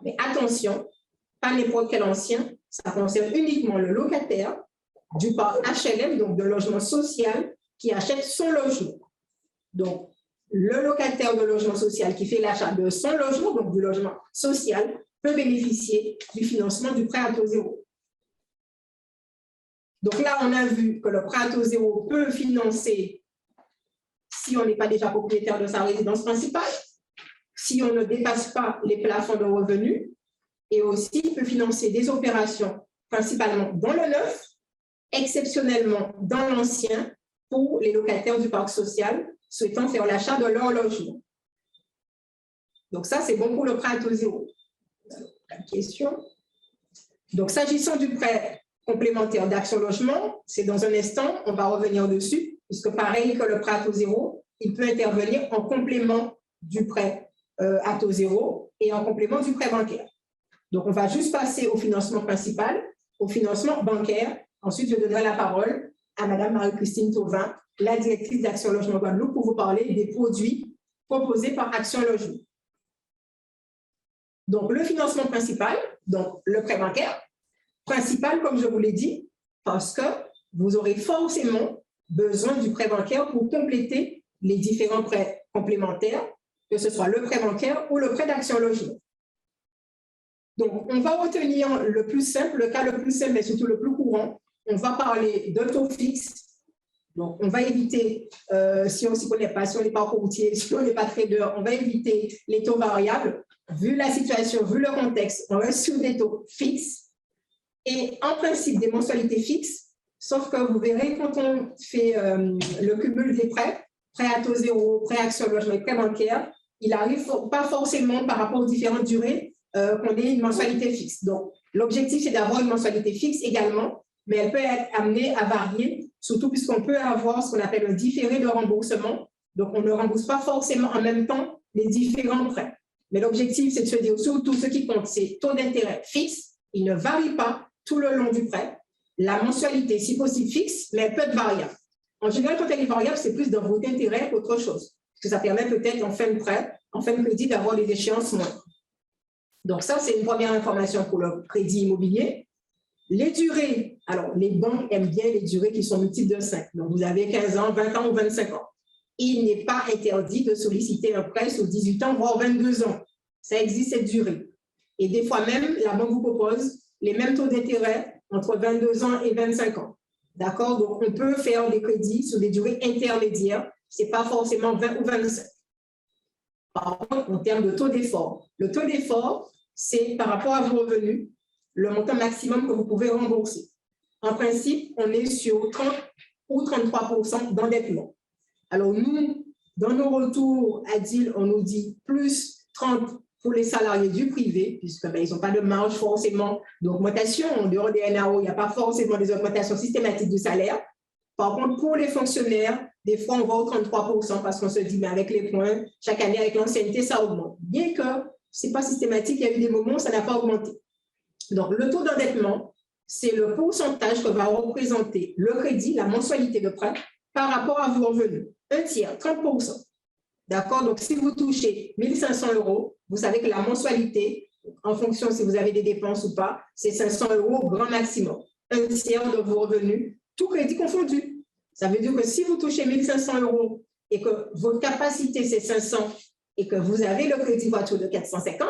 Mais attention, pas n'importe quel ancien, ça concerne uniquement le locataire du parc HLM, donc de logement social, qui achète son logement. Donc, le locataire de logement social qui fait l'achat de son logement, donc du logement social, peut bénéficier du financement du prêt à taux zéro. Donc là, on a vu que le prêt à taux zéro peut financer, si on n'est pas déjà propriétaire de sa résidence principale, si on ne dépasse pas les plafonds de revenus, et aussi peut financer des opérations principalement dans le neuf, exceptionnellement dans l'ancien, pour les locataires du parc social souhaitant faire l'achat de leur logement. Donc ça, c'est bon pour le prêt à taux zéro. La question. Donc, s'agissant du prêt complémentaire d'Action Logement, c'est dans un instant, on va revenir dessus, puisque pareil que le prêt à taux zéro, il peut intervenir en complément du prêt à taux zéro et en complément du prêt bancaire. Donc, on va juste passer au financement principal, au financement bancaire. Ensuite, je donnerai la parole à Mme Marie-Christine Thauvin, la directrice d'Action Logement Guadeloupe, pour vous parler des produits proposés par Action Logement. Donc, le financement principal, donc le prêt bancaire, principal, comme je vous l'ai dit, parce que vous aurez forcément besoin du prêt bancaire pour compléter les différents prêts complémentaires, que ce soit le prêt bancaire ou le prêt d'Action Logement. Donc, on va retenir le plus simple, le cas le plus simple, mais surtout le plus courant. On va parler de taux fixe. Donc, on va éviter, si on ne s'y connaît pas, si on n'est pas routier, si on n'est pas trader, on va éviter les taux variables. Vu la situation, vu le contexte, on reste sur des taux fixes. Et en principe, des mensualités fixes, sauf que vous verrez quand on fait le cumul des prêts, prêt à taux zéro, prêt Action Logement et prêt bancaire, il n'arrive pas forcément par rapport aux différentes durées qu'on ait une mensualité fixe. Donc, l'objectif, c'est d'avoir une mensualité fixe également, mais elle peut être amenée à varier, surtout puisqu'on peut avoir ce qu'on appelle un différé de remboursement. Donc, on ne rembourse pas forcément en même temps les différents prêts. Mais l'objectif, c'est de se dire surtout ce qui compte, c'est taux d'intérêt fixe. Il ne varie pas tout le long du prêt. La mensualité, si possible, fixe, mais elle peut être variable. En général, quand elle est variable, c'est plus dans vos intérêts qu'autre chose. Parce que ça permet peut-être en fin de prêt, en fin de crédit, d'avoir des échéances moindres. Donc ça, c'est une première information pour le crédit immobilier. Les durées, alors les banques aiment bien les durées qui sont multiples de 5. Donc vous avez 15 ans, 20 ans ou 25 ans. Il n'est pas interdit de solliciter un prêt sur 18 ans, voire 22 ans. Ça existe cette durée. Et des fois même, la banque vous propose les mêmes taux d'intérêt entre 22 ans et 25 ans. D'accord? Donc, on peut faire des crédits sur des durées intermédiaires. Ce n'est pas forcément 20 ou 25. Par contre, en termes de taux d'effort, le taux d'effort, c'est par rapport à vos revenus, le montant maximum que vous pouvez rembourser. En principe, on est sur 30 ou 33% d'endettement. Alors, nous, dans nos retours à DIL, on nous dit plus 30 pour les salariés du privé, puisque ils n'ont pas de marge forcément d'augmentation. En dehors des NAO, il n'y a pas forcément des augmentations systématiques du salaire. Par contre, pour les fonctionnaires, des fois, on va au 33% parce qu'on se dit, mais avec les points, chaque année, avec l'ancienneté, ça augmente. Bien que ce n'est pas systématique, il y a eu des moments où ça n'a pas augmenté. Donc, le taux d'endettement, c'est le pourcentage que va représenter le crédit, la mensualité de prêt, par rapport à vos revenus. Un tiers, 30%. D'accord? Donc, si vous touchez 1 500 €, vous savez que la mensualité, en fonction si vous avez des dépenses ou pas, c'est 500 € au grand maximum. Un tiers de vos revenus, tout crédit confondu. Ça veut dire que si vous touchez 1 500 € et que votre capacité, c'est 500 et que vous avez le crédit voiture de 450,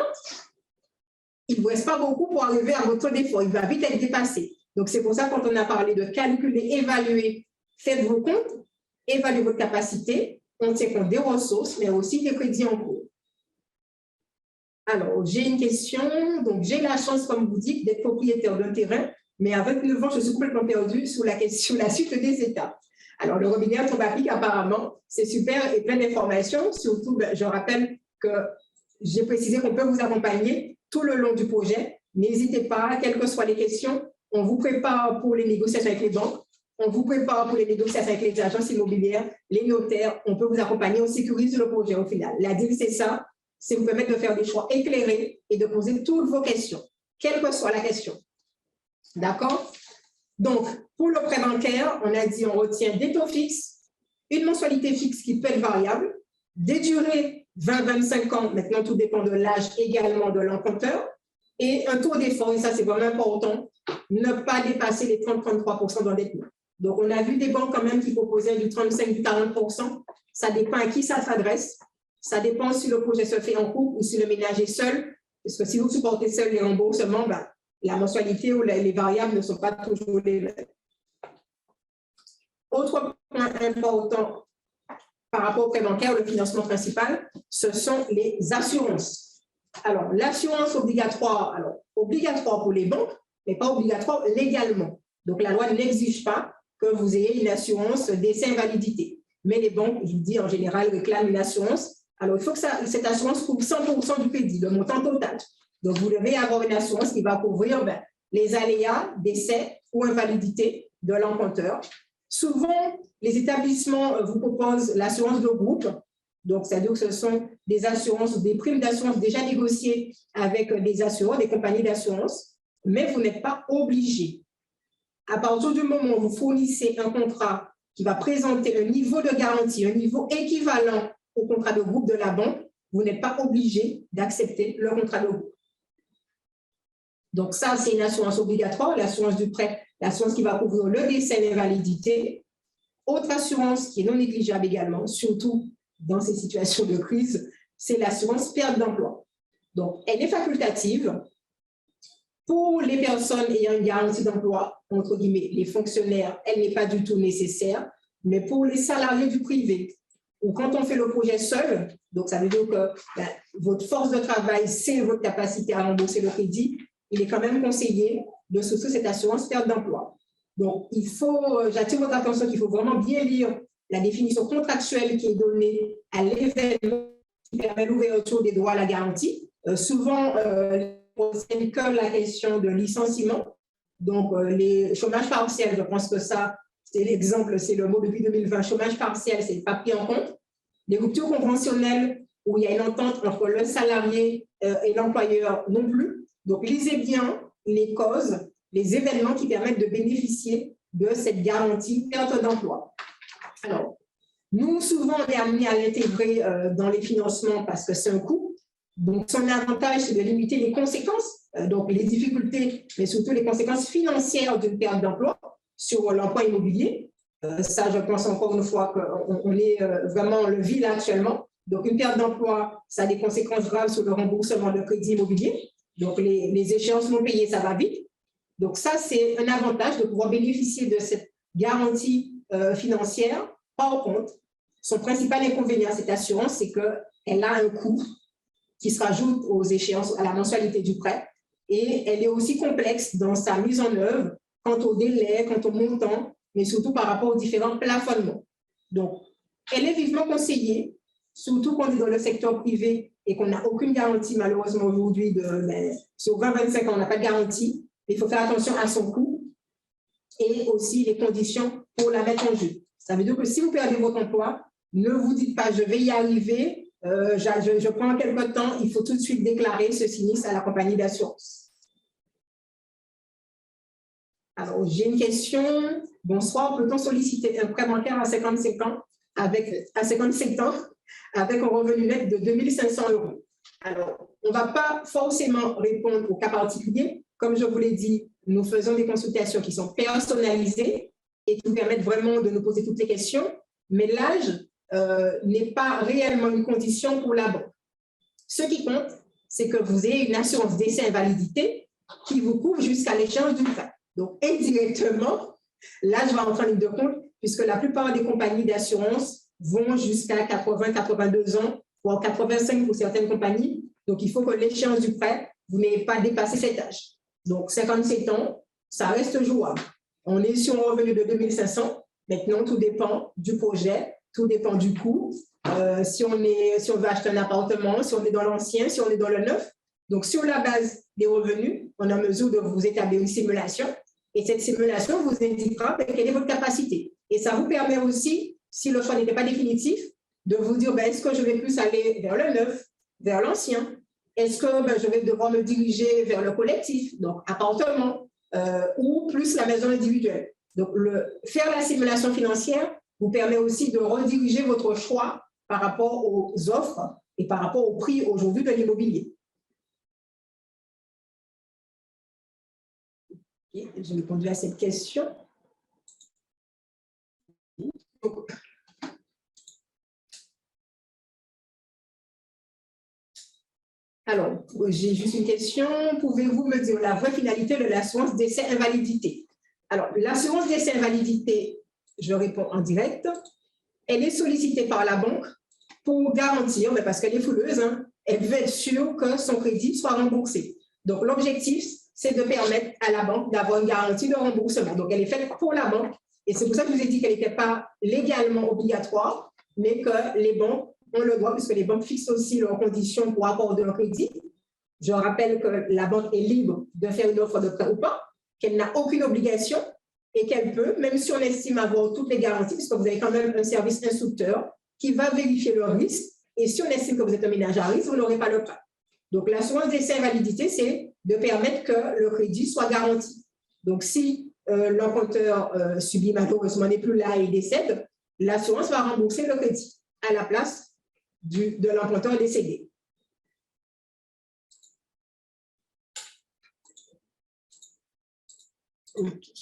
il ne vous reste pas beaucoup pour arriver à votre défaut. Il va vite être dépassé. Donc, c'est pour ça, quand on a parlé de calculer, évaluer, faites vos comptes, évaluez votre capacité, on tient compte des ressources, mais aussi des crédits en cours. Alors, j'ai une question. Donc, j'ai la chance, comme vous dites, d'être propriétaire d'un terrain, mais à 29 ans, je suis complètement perdue sur la suite des étapes. Alors, le robinet automatique, apparemment, c'est super et plein d'informations. Surtout, je rappelle que j'ai précisé qu'on peut vous accompagner tout le long du projet. N'hésitez pas, quelles que soient les questions, on vous prépare pour les négociations avec les banques, on vous prépare pour les négociations avec les agences immobilières, les notaires, on peut vous accompagner, on sécurise le projet au final. La deal, c'est ça, c'est vous permettre de faire des choix éclairés et de poser toutes vos questions, quelle que soit la question. D'accord? Donc, pour le prêt bancaire, on a dit on retient des taux fixes, une mensualité fixe qui peut être variable, des durées 20-25 ans, maintenant tout dépend de l'âge également de l'emprunteur, et un taux d'effort, et ça c'est vraiment important, ne pas dépasser les 30-33% d'endettement. Donc, on a vu des banques quand même qui proposaient du 35, du 40%. Ça dépend à qui ça s'adresse. Ça dépend si le projet se fait en couple ou si le ménage est seul. Parce que si vous supportez seul les remboursements, ben, la mensualité ou les variables ne sont pas toujours les mêmes. Autre point important par rapport au prêt bancaire, le financement principal, ce sont les assurances. Alors, l'assurance obligatoire, alors, obligatoire pour les banques, mais pas obligatoire légalement. Donc, la loi n'exige pas que vous ayez une assurance décès-invalidité. Mais les banques, je vous dis, en général, réclament une assurance. Alors, il faut que cette assurance couvre 100% du crédit, le montant total. Donc, vous devez avoir une assurance qui va couvrir les aléas, décès ou invalidité de l'emprunteur. Souvent, les établissements vous proposent l'assurance de groupe. Donc, c'est-à-dire que ce sont des assurances ou des primes d'assurance déjà négociées avec des assureurs, des compagnies d'assurance, mais vous n'êtes pas obligé. À partir du moment où vous fournissez un contrat qui va présenter un niveau de garantie, un niveau équivalent au contrat de groupe de la banque, vous n'êtes pas obligé d'accepter le contrat de groupe. Donc ça, c'est une assurance obligatoire, l'assurance du prêt, l'assurance qui va couvrir le décès et l'invalidité. Autre assurance qui est non négligeable également, surtout dans ces situations de crise, c'est l'assurance perte d'emploi. Donc, elle est facultative. Pour les personnes ayant une garantie d'emploi, entre guillemets, les fonctionnaires, elle n'est pas du tout nécessaire, mais pour les salariés du privé, ou quand on fait le projet seul, donc ça veut dire que votre force de travail, c'est votre capacité à rembourser le crédit, il est quand même conseillé de souscrire cette assurance perte d'emploi. Donc, j'attire votre attention qu'il faut vraiment bien lire la définition contractuelle qui est donnée à l'événement qui permet l'ouverture des droits à la garantie. Souvent, c'est que la question de licenciement. Donc, les chômages partiels, je pense que ça, c'est l'exemple, c'est le mot depuis 2020. Chômage partiel, c'est pas pris en compte. Les ruptures conventionnelles où il y a une entente entre le salarié et l'employeur non plus. Donc, lisez bien les causes, les événements qui permettent de bénéficier de cette garantie perte d'emploi. Alors, nous, souvent, on est amenés à l'intégrer dans les financements parce que c'est un coût. Donc, son avantage, c'est de limiter les conséquences, donc les difficultés, mais surtout les conséquences financières d'une perte d'emploi sur l'emploi immobilier. Ça, je pense encore une fois qu'on est vraiment le vit là actuellement. Donc, une perte d'emploi, ça a des conséquences graves sur le remboursement de crédit immobilier. Donc, les échéances non payées, ça va vite. Donc, ça, c'est un avantage de pouvoir bénéficier de cette garantie financière. Par contre, son principal inconvénient à cette assurance, c'est qu'elle a un coût qui se rajoute aux échéances, à la mensualité du prêt. Et elle est aussi complexe dans sa mise en œuvre, quant au délai, quant au montant, mais surtout par rapport aux différents plafonnements. Donc, elle est vivement conseillée, surtout quand on est dans le secteur privé et qu'on n'a aucune garantie, malheureusement, aujourd'hui, sur 20-25 ans, on n'a pas de garantie. Il faut faire attention à son coût et aussi les conditions pour la mettre en jeu. Ça veut dire que si vous perdez votre emploi, ne vous dites pas « je vais y arriver », je prends quelque temps, il faut tout de suite déclarer ce sinistre à la compagnie d'assurance. Alors, j'ai une question. Bonsoir, peut-on solliciter un prêt bancaire à 55 ans avec un revenu net de 2 500 €? Alors, on ne va pas forcément répondre au cas particulier. Comme je vous l'ai dit, nous faisons des consultations qui sont personnalisées et qui nous permettent vraiment de nous poser toutes les questions. Mais l'âge n'est pas réellement une condition pour la banque. Ce qui compte, c'est que vous ayez une assurance décès invalidité qui vous couvre jusqu'à l'échéance du prêt. Donc, indirectement, là, je vais entrer en ligne de compte, puisque la plupart des compagnies d'assurance vont jusqu'à 80, 82 ans, voire 85 pour certaines compagnies. Donc, il faut que l'échéance du prêt, vous n'ayez pas dépassé cet âge. Donc, 57 ans, ça reste jouable. On est sur un revenu de 2500. Maintenant, tout dépend du projet, tout dépend du coût. Si on veut acheter un appartement, si on est dans l'ancien, si on est dans le neuf. Donc, sur la base des revenus, on est en mesure de vous établir une simulation. Et cette simulation vous indiquera quelle est votre capacité. Et ça vous permet aussi, si le choix n'était pas définitif, de vous dire, est-ce que je vais plus aller vers le neuf, vers l'ancien? Est-ce que je vais devoir me diriger vers le collectif, donc appartement, ou plus la maison individuelle? Donc, faire la simulation financière vous permet aussi de rediriger votre choix par rapport aux offres et par rapport au prix aujourd'hui de l'immobilier. J'ai répondu à cette question. Alors, j'ai juste une question. Pouvez-vous me dire la vraie finalité de l'assurance décès invalidité? Alors, l'assurance décès invalidité, je réponds en direct, elle est sollicitée par la banque pour garantir, mais parce qu'elle est fouleuse, elle veut être sûre que son crédit soit remboursé. Donc, l'objectif, c'est de permettre à la banque d'avoir une garantie de remboursement. Donc, elle est faite pour la banque. Et c'est pour ça que je vous ai dit qu'elle n'était pas légalement obligatoire, mais que les banques ont le droit, puisque les banques fixent aussi leurs conditions pour accorder un crédit. Je rappelle que la banque est libre de faire une offre de prêt ou pas, qu'elle n'a aucune obligation et qu'elle peut, même si on estime avoir toutes les garanties, puisque vous avez quand même un service instructeur qui va vérifier le risque. Et si on estime que vous êtes un ménage à risque, vous n'aurez pas le prêt. Donc, l'assurance décès invalidité, c'est de permettre que le crédit soit garanti. Donc, si l'emprunteur subit malheureusement n'est plus là et décède, l'assurance va rembourser le crédit à la place de l'emprunteur décédé. Okay.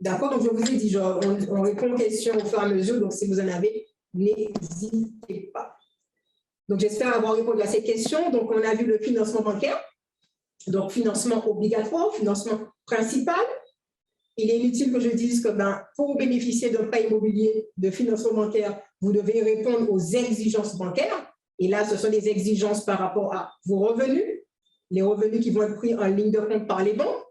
D'accord, donc je vous ai dit, on répond aux questions au fur et à mesure, donc si vous en avez, n'hésitez pas. Donc j'espère avoir répondu à ces questions. Donc on a vu le financement bancaire, donc financement obligatoire, financement principal. Il est inutile que je dise que pour bénéficier d'un prêt immobilier de financement bancaire, vous devez répondre aux exigences bancaires. Et là, ce sont des exigences par rapport à vos revenus, les revenus qui vont être pris en ligne de compte par les banques.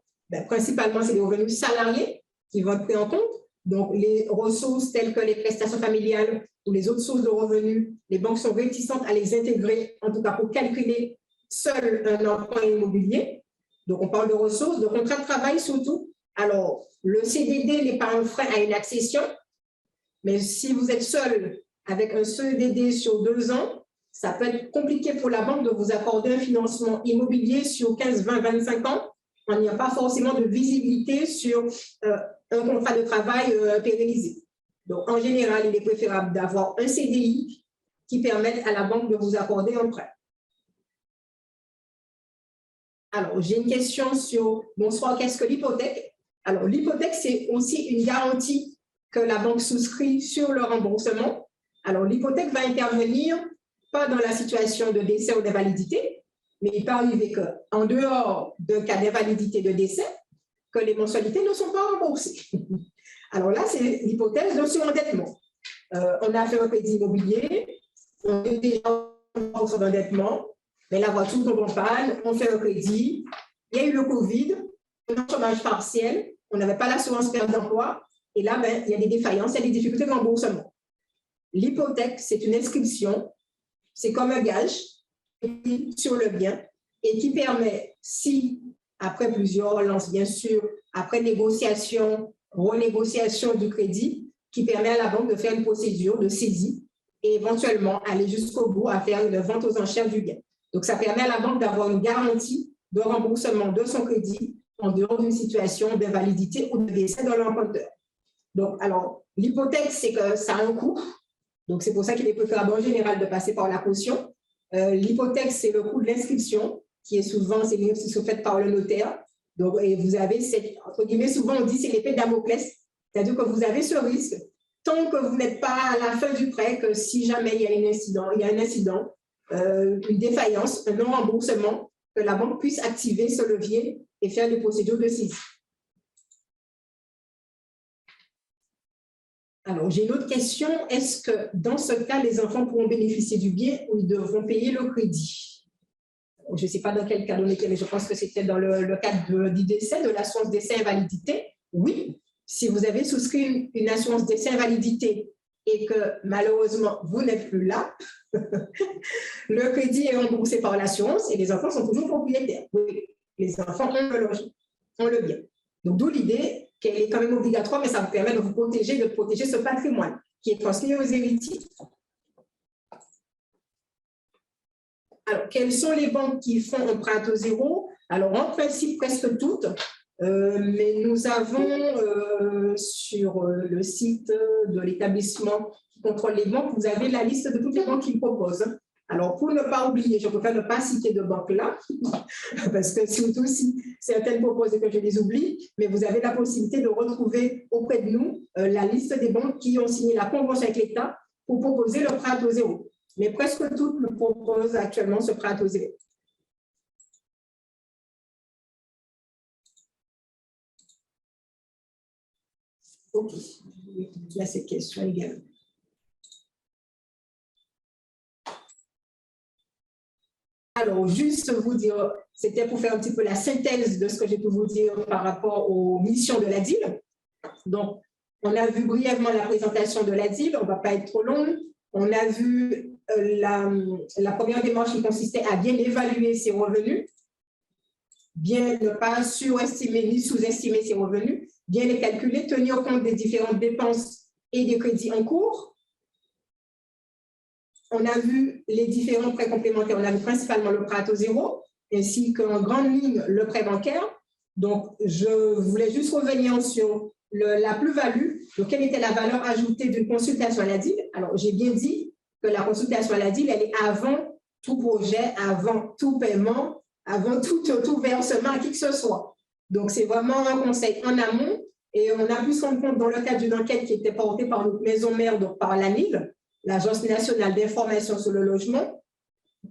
Principalement, c'est les revenus salariés qui vont être pris en compte. Donc, les ressources telles que les prestations familiales ou les autres sources de revenus, les banques sont réticentes à les intégrer, en tout cas pour calculer seul un emprunt immobilier. Donc, on parle de ressources, de contrat de travail surtout. Alors, le CDD n'est pas un frein à une accession, mais si vous êtes seul avec un CDD sur 2 ans, ça peut être compliqué pour la banque de vous accorder un financement immobilier sur 15, 20, 25 ans. Il n'y a pas forcément de visibilité sur un contrat de travail pérennisé. Donc, en général, il est préférable d'avoir un CDI qui permette à la banque de vous accorder un prêt. Alors, j'ai une question sur, bonsoir, qu'est-ce que l'hypothèque? Alors, l'hypothèque, c'est aussi une garantie que la banque souscrit sur le remboursement. Alors, l'hypothèque va intervenir pas dans la situation de décès ou d'invalidité, mais il peut arriver qu'en dehors d'un cas d'invalidité de décès, que les mensualités ne sont pas remboursées. Alors là, c'est l'hypothèse de surendettement. On a fait un crédit immobilier, on est déjà en surendettement, mais la voiture tombe en panne, on fait un crédit, il y a eu le Covid, un chômage partiel, on n'avait pas l'assurance perte d'emploi, et là, il y a des défaillances, il y a des difficultés de remboursement. L'hypothèque, c'est une inscription, c'est comme un gage sur le bien, et qui permet, si, après plusieurs relances, bien sûr, après négociation, renégociation du crédit, qui permet à la banque de faire une procédure de saisie et éventuellement aller jusqu'au bout à faire une vente aux enchères du bien. Donc, ça permet à la banque d'avoir une garantie de remboursement de son crédit en dehors d'une situation d'invalidité ou de décès de l'emprunteur. Donc, alors, l'hypothèque, c'est que ça a un coût. Donc, c'est pour ça qu'il est préférable en général de passer par la caution. L'hypothèque, c'est le coût de l'inscription, qui est souvent, c'est une inscription faite par le notaire. Donc, et vous avez cette, entre guillemets, souvent on dit c'est l'épée de Damoclès, c'est-à-dire que vous avez ce risque tant que vous n'êtes pas à la fin du prêt, que si jamais il y a un incident, une défaillance, un non-remboursement, que la banque puisse activer ce levier et faire des procédures de saisie. Alors, j'ai une autre question. Est-ce que dans ce cas, les enfants pourront bénéficier du bien ou ils devront payer le crédit? Je ne sais pas dans quel cas on était, mais je pense que c'était dans le cadre du décès, de l'assurance décès invalidité. Oui, si vous avez souscrit une assurance décès invalidité et que malheureusement, vous n'êtes plus là, le crédit est remboursé par l'assurance et les enfants sont toujours propriétaires. Oui, les enfants ont le logement, ont le bien. Donc, d'où l'idée qu'elle est quand même obligatoire, mais ça vous permet de vous protéger, de protéger ce patrimoine qui est transmis aux héritiers. Alors, quelles sont les banques qui font un prêt à taux zéro? Alors, en principe, presque toutes, mais nous avons sur le site de l'établissement qui contrôle les banques, vous avez la liste de toutes les banques qui proposent. Alors, pour ne pas oublier, je préfère ne pas citer de banques là, parce que surtout si certaines proposent et que je les oublie, mais vous avez la possibilité de retrouver auprès de nous la liste des banques qui ont signé la convention avec l'État pour proposer le prêt à taux zéro. Mais presque toutes nous proposent actuellement ce prêt à taux zéro. OK. Il y a ces questions également. Alors, juste vous dire, c'était pour faire un petit peu la synthèse de ce que j'ai pu vous dire par rapport aux missions de l'ADIL. Donc, on a vu brièvement la présentation de l'ADIL, on ne va pas être trop long. On a vu la première démarche qui consistait à bien évaluer ses revenus, bien ne pas surestimer ni sous-estimer ses revenus, bien les calculer, tenir compte des différentes dépenses et des crédits en cours. On a vu les différents prêts complémentaires. On a vu principalement le prêt à taux zéro, ainsi qu'en grande ligne, le prêt bancaire. Donc, je voulais juste revenir sur la plus-value, donc quelle était la valeur ajoutée d'une consultation à l'ADIL. Alors, j'ai bien dit que la consultation à l'ADIL, elle est avant tout projet, avant tout paiement, avant tout versement à qui que ce soit. Donc, c'est vraiment un conseil en amont. Et on a pu se rendre compte dans le cadre d'une enquête qui était portée par notre maison mère, donc par l'ANIL, l'Agence nationale d'information sur le logement,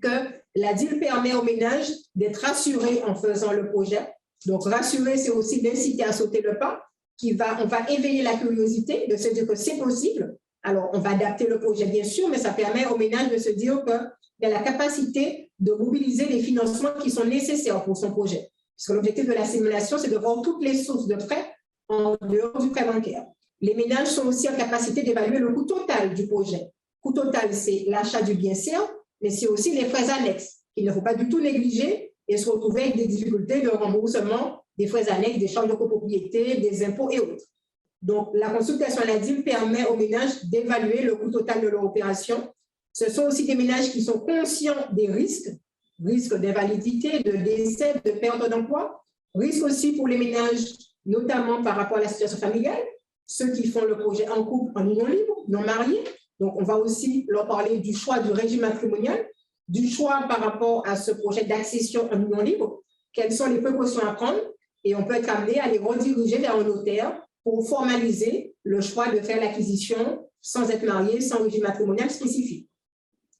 que l'ADIL permet aux ménages d'être rassurés en faisant le projet. Donc, rassurer, c'est aussi d'inciter à sauter le pas. On va éveiller la curiosité, de se dire que c'est possible. Alors, on va adapter le projet, bien sûr, mais ça permet aux ménages de se dire qu'il y a la capacité de mobiliser les financements qui sont nécessaires pour son projet. Parce que l'objectif de la simulation, c'est de voir toutes les sources de prêts en dehors du prêt bancaire. Les ménages sont aussi en capacité d'évaluer le coût total du projet. Le coût total, c'est l'achat du bien certes, mais c'est aussi les frais annexes qu'il ne faut pas du tout négliger et se retrouver avec des difficultés de remboursement des frais annexes, des charges de copropriété, des impôts et autres. Donc, la consultation à l'ADIL permet aux ménages d'évaluer le coût total de leur opération. Ce sont aussi des ménages qui sont conscients des risques d'invalidité, de décès, de perte d'emploi, risques aussi pour les ménages, notamment par rapport à la situation familiale, ceux qui font le projet en couple, en union libre, non mariés. Donc, on va aussi leur parler du choix du régime matrimonial, du choix par rapport à ce projet d'accession en union libre, quelles sont les précautions à prendre, et on peut être amené à les rediriger vers un notaire pour formaliser le choix de faire l'acquisition sans être marié, sans régime matrimonial spécifique.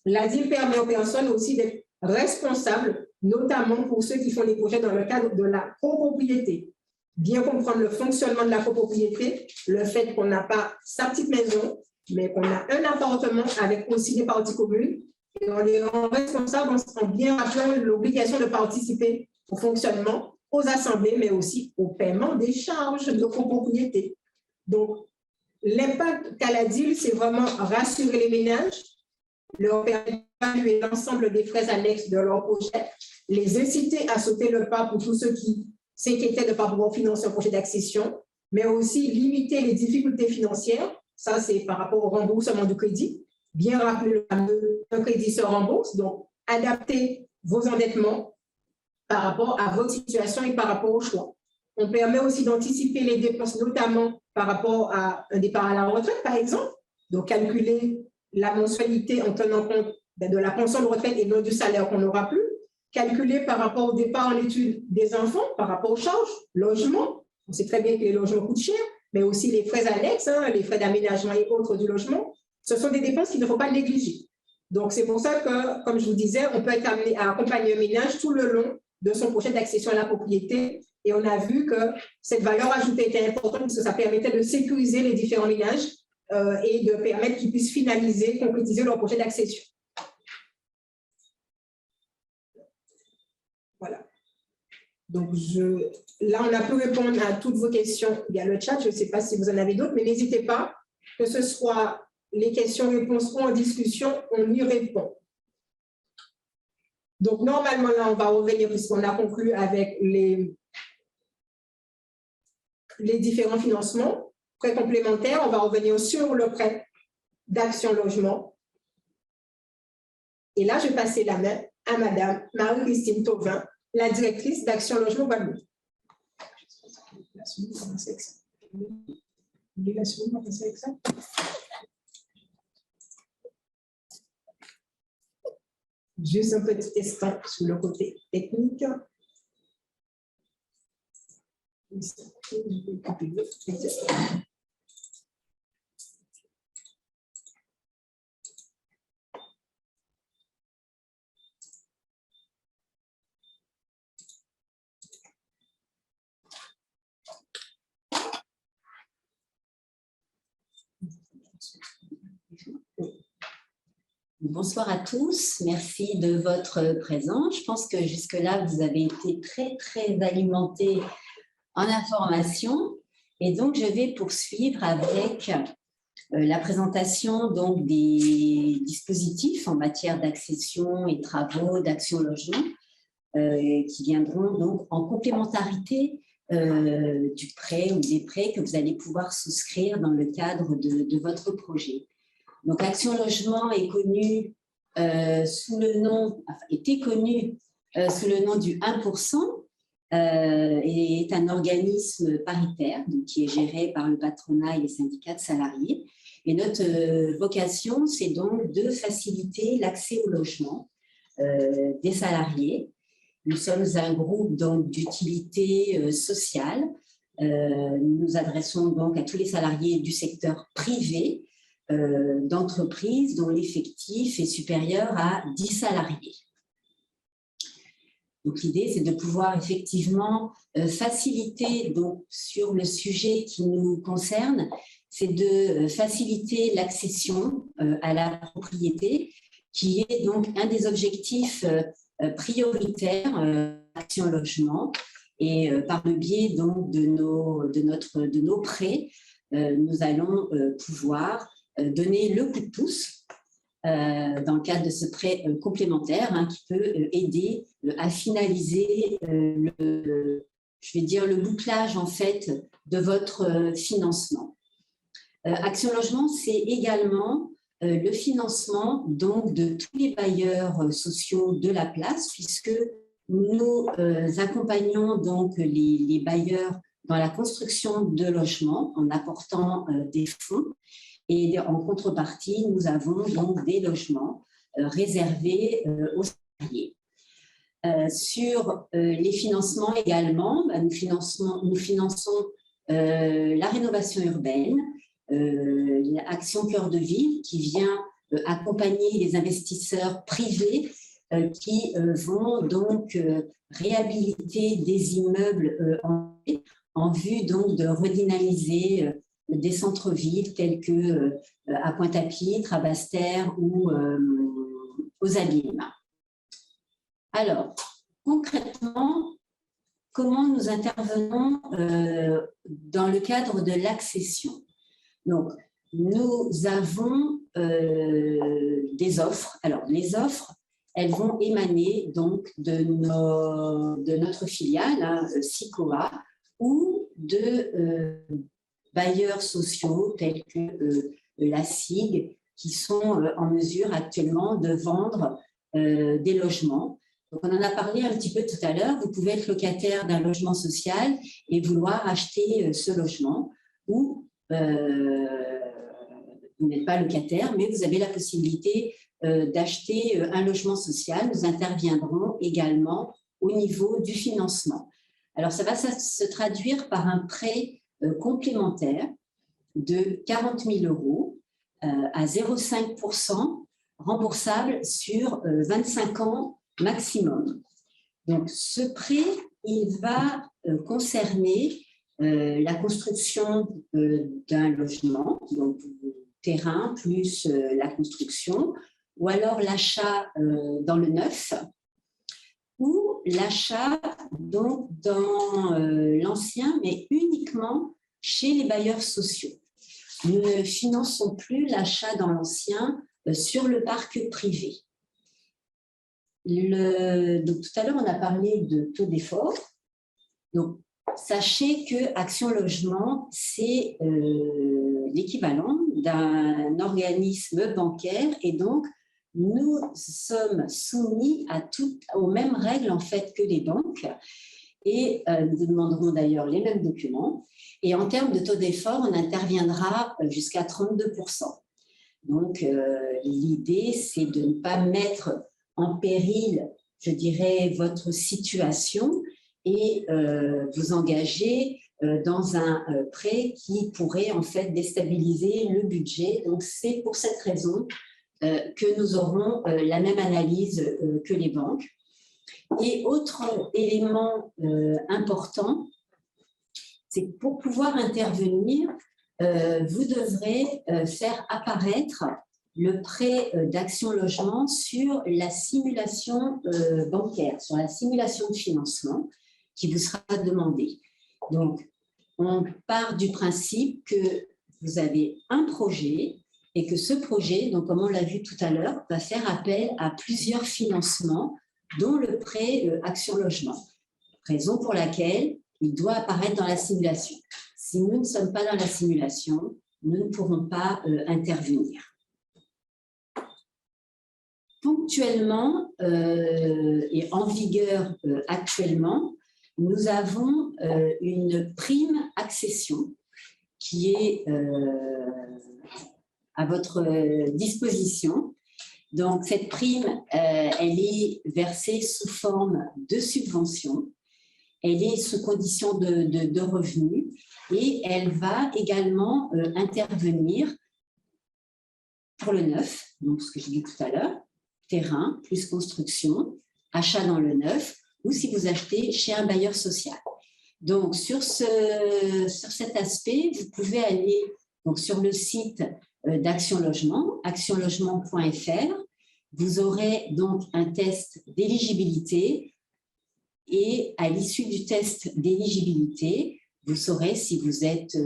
L'ADIL permet aux personnes aussi d'être responsables, notamment pour ceux qui font des projets dans le cadre de la copropriété. Bien comprendre le fonctionnement de la copropriété, le fait qu'on n'a pas sa petite maison, mais qu'on a un appartement avec aussi des parties communes, et on est responsable en bien rappelant l'obligation de participer au fonctionnement, aux assemblées, mais aussi au paiement des charges de copropriété. Donc, l'impact qu'a l'ADIL, c'est vraiment rassurer les ménages, leur permettre d'évaluer l'ensemble des frais annexes de leur projet, les inciter à sauter le pas pour tous ceux qui s'inquiétaient de ne pas pouvoir financer un projet d'accession, mais aussi limiter les difficultés financières. Ça, c'est par rapport au remboursement du crédit. Bien rappeler qu'un crédit se rembourse, donc adapter vos endettements par rapport à votre situation et par rapport au choix. On permet aussi d'anticiper les dépenses, notamment par rapport à un départ à la retraite, par exemple. Donc, calculer la mensualité en tenant compte de la pension de retraite et non du salaire qu'on n'aura plus. Calculer par rapport au départ en études des enfants, par rapport aux charges, logement. On sait très bien que les logements coûtent cher, mais aussi les frais annexes, les frais d'aménagement et autres du logement, ce sont des dépenses qu'il ne faut pas négliger. Donc, c'est pour ça que, comme je vous disais, on peut être amené à accompagner un ménage tout le long de son projet d'accession à la propriété. Et on a vu que cette valeur ajoutée était importante parce que ça permettait de sécuriser les différents ménages et de permettre qu'ils puissent finaliser, concrétiser leur projet d'accession. Voilà. Donc, là, on a pu répondre à toutes vos questions via le chat. Je ne sais pas si vous en avez d'autres, mais n'hésitez pas, que ce soit les questions-réponses ou en discussion, on y répond. Donc, normalement, là, on va revenir, puisqu'on a conclu avec les différents financements, prêts complémentaires. On va revenir sur le prêt d'Action Logement. Et là, je vais passer la main à Madame Marie-Christine Thauvin, la directrice d'Action Logement Guadeloupe. Juste un petit instant sur le côté technique. Bonsoir à tous, merci de votre présence. Je pense que jusque-là, vous avez été très, très alimentés en informations. Et donc, je vais poursuivre avec la présentation donc, des dispositifs en matière d'accession et travaux d'Action Logement qui viendront donc en complémentarité du prêt ou des prêts que vous allez pouvoir souscrire dans le cadre de votre projet. Donc, Action Logement est connu sous le nom, était connu sous le nom du 1%, et est un organisme paritaire donc, qui est géré par le patronat et les syndicats de salariés. Et notre vocation, c'est donc de faciliter l'accès au logement des salariés. Nous sommes un groupe d'utilité sociale. Nous nous adressons donc à tous les salariés du secteur privé, d'entreprises dont l'effectif est supérieur à 10 salariés. Donc, l'idée, c'est de pouvoir effectivement faciliter, donc, sur le sujet qui nous concerne, c'est de faciliter l'accession à la propriété, qui est donc un des objectifs prioritaires d'Action Logement. Et par le biais donc, de nos prêts, nous allons pouvoir donner le coup de pouce dans le cadre de ce prêt complémentaire qui peut aider à finaliser le bouclage en fait de votre financement. Action Logement, c'est également le financement donc de tous les bailleurs sociaux de la place, puisque nous accompagnons donc les bailleurs dans la construction de logements en apportant des fonds. Et en contrepartie, nous avons donc des logements réservés aux salariés. Sur les financements également, nous finançons la rénovation urbaine, l'Action Cœur de Ville qui vient accompagner les investisseurs privés qui vont donc réhabiliter des immeubles en vue donc de redynamiser des centres-villes tels que à Pointe-à-Pitre, à Basse-Terre ou aux Abîmes. Alors, concrètement, comment nous intervenons dans le cadre de l'accession? Donc, nous avons des offres. Alors, les offres, elles vont émaner donc de notre filiale, SICOA, ou de bailleurs sociaux tels que la SIG, qui sont en mesure actuellement de vendre des logements. Donc, on en a parlé un petit peu tout à l'heure. Vous pouvez être locataire d'un logement social et vouloir acheter ce logement, ou vous n'êtes pas locataire, mais vous avez la possibilité d'acheter un logement social. Nous interviendrons également au niveau du financement. Alors, ça va se traduire par un prêt complémentaire de 40 000 € à 0,5% remboursable sur 25 ans maximum. Donc, ce prêt, il va concerner la construction d'un logement, donc terrain plus la construction, ou alors l'achat dans le neuf, ou l'achat donc dans l'ancien, mais uniquement chez les bailleurs sociaux. Nous ne finançons plus l'achat dans l'ancien sur le parc privé. Donc, tout à l'heure, on a parlé de taux d'effort. Donc, sachez que Action Logement, c'est l'équivalent d'un organisme bancaire et donc nous sommes soumis aux mêmes règles en fait que les banques et nous vous demanderons d'ailleurs les mêmes documents. Et en termes de taux d'effort, on interviendra jusqu'à 32%. Donc, l'idée, c'est de ne pas mettre en péril, je dirais, votre situation et vous engager dans un prêt qui pourrait en fait déstabiliser le budget. Donc, c'est pour cette raison que nous aurons la même analyse que les banques. Et autre élément important, c'est que pour pouvoir intervenir, vous devrez faire apparaître le prêt d'Action Logement sur la simulation bancaire, sur la simulation de financement qui vous sera demandée. Donc, on part du principe que vous avez un projet et que ce projet, donc comme on l'a vu tout à l'heure, va faire appel à plusieurs financements, dont le prêt Action Logement. Raison pour laquelle il doit apparaître dans la simulation. Si nous ne sommes pas dans la simulation, nous ne pourrons pas intervenir. Ponctuellement et en vigueur actuellement, nous avons une prime accession qui est à votre disposition. Donc, cette prime, elle est versée sous forme de subvention. Elle est sous condition de revenus et elle va également intervenir pour le neuf, donc ce que j'ai dit tout à l'heure, terrain plus construction, achat dans le neuf ou si vous achetez chez un bailleur social. Donc, sur cet aspect, vous pouvez aller donc, sur le site d'Action Logement, actionlogement.fr. Vous aurez donc un test d'éligibilité et à l'issue du test d'éligibilité, vous saurez si vous êtes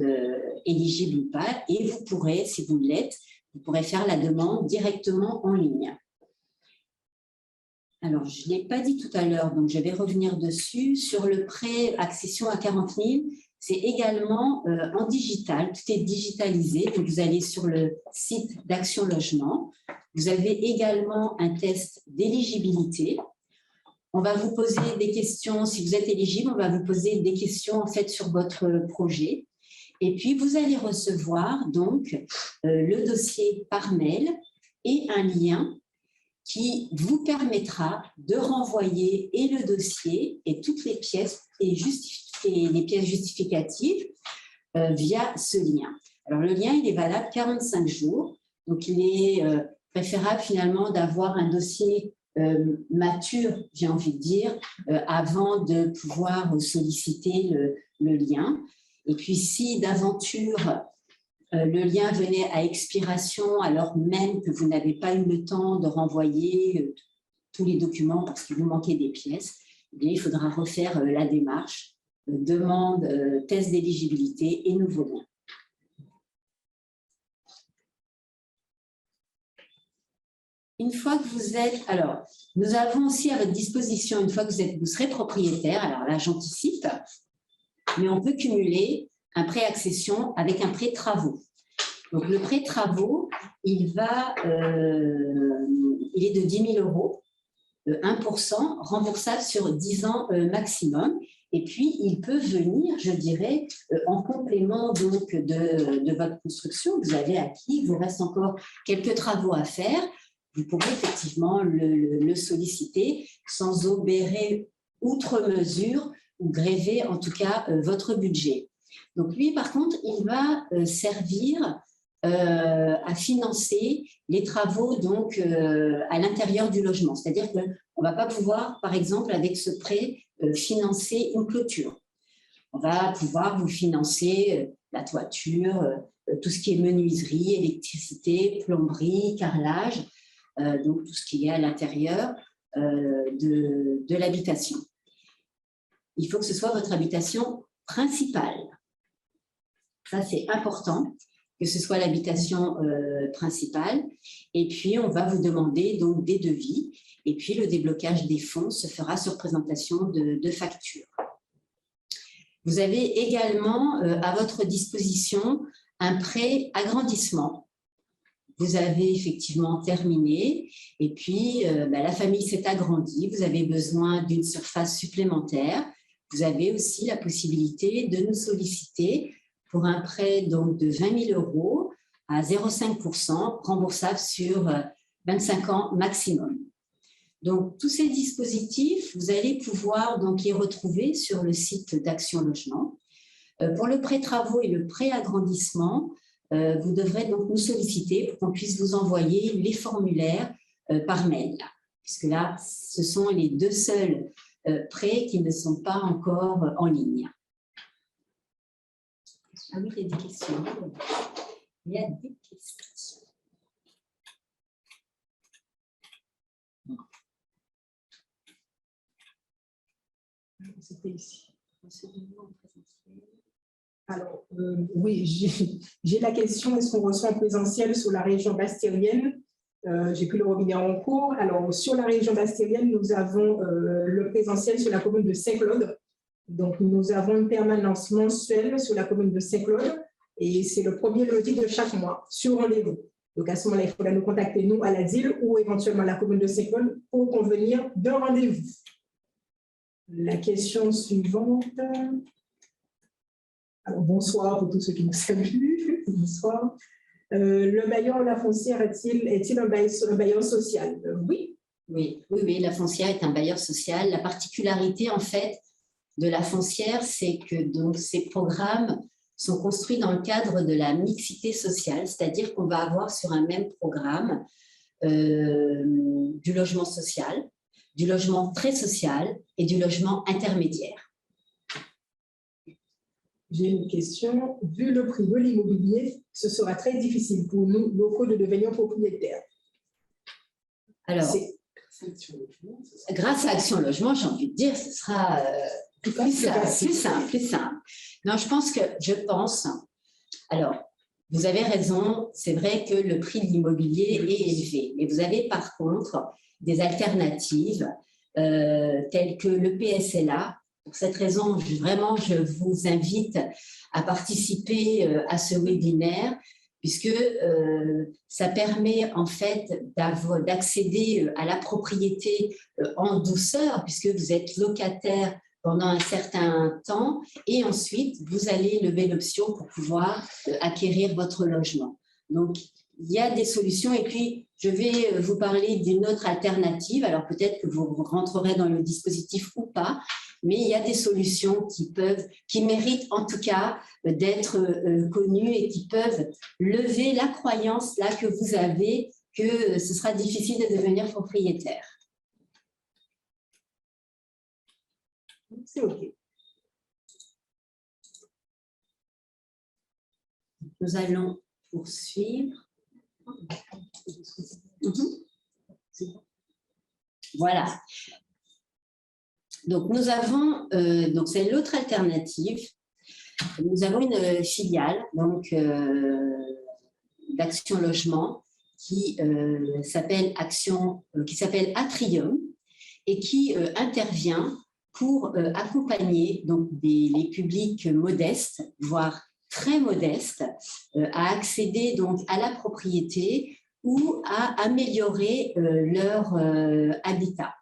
éligible ou pas et vous pourrez, si vous l'êtes, vous pourrez faire la demande directement en ligne. Alors, je ne l'ai pas dit tout à l'heure, donc je vais revenir dessus. Sur le prêt accession à 40 000, c'est également en digital, tout est digitalisé. Donc, vous allez sur le site d'Action Logement. Vous avez également un test d'éligibilité. On va vous poser des questions, si vous êtes éligible, on va vous poser des questions en fait sur votre projet. Et puis, vous allez recevoir donc le dossier par mail et un lien qui vous permettra de renvoyer et le dossier et toutes les pièces et les pièces justificatives via ce lien. Alors, le lien, il est valable 45 jours. Donc, il est préférable finalement d'avoir un dossier mature, j'ai envie de dire, avant de pouvoir solliciter le lien. Et puis, si d'aventure, le lien venait à expiration alors même que vous n'avez pas eu le temps de renvoyer tous les documents parce qu'il vous manquait des pièces, eh bien, il faudra refaire la démarche, demande, test d'éligibilité et nouveau lien. Une fois que vous êtes… Alors, nous avons aussi à votre disposition, une fois que vous serez propriétaire, alors là, j'anticipe, mais on peut cumuler un prêt accession avec un prêt travaux. Donc, le prêt travaux, il est de 10 000 €, 1%, remboursable sur 10 ans maximum. Et puis, il peut venir, je dirais, en complément donc, de votre construction. Vous avez acquis, il vous reste encore quelques travaux à faire. Vous pourrez effectivement le solliciter sans obérer outre mesure ou gréver en tout cas votre budget. Donc lui, par contre, il va servir à financer les travaux donc, à l'intérieur du logement. C'est-à-dire qu'on ne va pas pouvoir, par exemple, avec ce prêt, financer une clôture. On va pouvoir vous financer la toiture, tout ce qui est menuiserie, électricité, plomberie, carrelage, donc tout ce qui est à l'intérieur de l'habitation. Il faut que ce soit votre habitation principale. Ça, c'est important, que ce soit l'habitation principale. Et puis, on va vous demander donc des devis. Et puis, le déblocage des fonds se fera sur présentation de factures. Vous avez également à votre disposition un prêt agrandissement. Vous avez effectivement terminé et puis la famille s'est agrandie. Vous avez besoin d'une surface supplémentaire. Vous avez aussi la possibilité de nous solliciter pour un prêt donc, de 20 000 € à 0,5%, remboursable sur 25 ans maximum. Donc, tous ces dispositifs, vous allez pouvoir donc, les retrouver sur le site d'Action Logement. Pour le prêt travaux et le prêt agrandissement, vous devrez donc nous solliciter pour qu'on puisse vous envoyer les formulaires par mail. Puisque là, ce sont les deux seuls prêts qui ne sont pas encore en ligne. Ah oui, il y a des questions. Il y a des questions. C'était ici. Alors, oui, j'ai la question, est-ce qu'on reçoit en présentiel sur la région bastérienne? J'ai pu le revenir en cours. Alors, sur la région bastérienne, nous avons le présentiel sur la commune de Saint-Claude. Donc, nous avons une permanence mensuelle sur la commune de Saint-Claude et c'est le premier lundi de chaque mois, sur rendez-vous. Donc, à ce moment-là, il faudra nous contacter, nous, à la DIL ou éventuellement la commune de Saint-Claude pour convenir d'un rendez-vous. La question suivante. Alors, bonsoir pour tous ceux qui nous saluent. Bonsoir. Le bailleur ou la foncière est-il un bailleur social? Oui. Oui, la foncière est un bailleur social. La particularité, en fait, de la foncière, c'est que donc, ces programmes sont construits dans le cadre de la mixité sociale, c'est-à-dire qu'on va avoir sur un même programme du logement social, du logement très social et du logement intermédiaire. J'ai une question. Vu le prix de l'immobilier, ce sera très difficile pour nous, locaux, de devenir propriétaires. Alors, grâce à Action Logement, j'ai envie de dire, ce sera plus simple. Non, je pense. Alors, vous avez raison, c'est vrai que le prix de l'immobilier est élevé, mais vous avez par contre des alternatives telles que le PSLA. Pour cette raison, je vous invite à participer à ce webinaire puisque ça permet en fait d'accéder à la propriété en douceur puisque vous êtes locataire pendant un certain temps et ensuite vous allez lever l'option pour pouvoir acquérir votre logement. Donc, il y a des solutions et puis je vais vous parler d'une autre alternative. Alors peut-être que vous rentrerez dans le dispositif ou pas, mais il y a des solutions qui méritent en tout cas d'être connues et qui peuvent lever la croyance là que vous avez que ce sera difficile de devenir propriétaire. C'est OK. Nous allons poursuivre. Voilà. Donc, nous avons, donc c'est l'autre alternative. Nous avons une filiale d'Action Logement qui s'appelle Atrium et qui intervient pour accompagner donc les publics modestes, voire très modestes, à accéder donc à la propriété ou à améliorer leur habitat.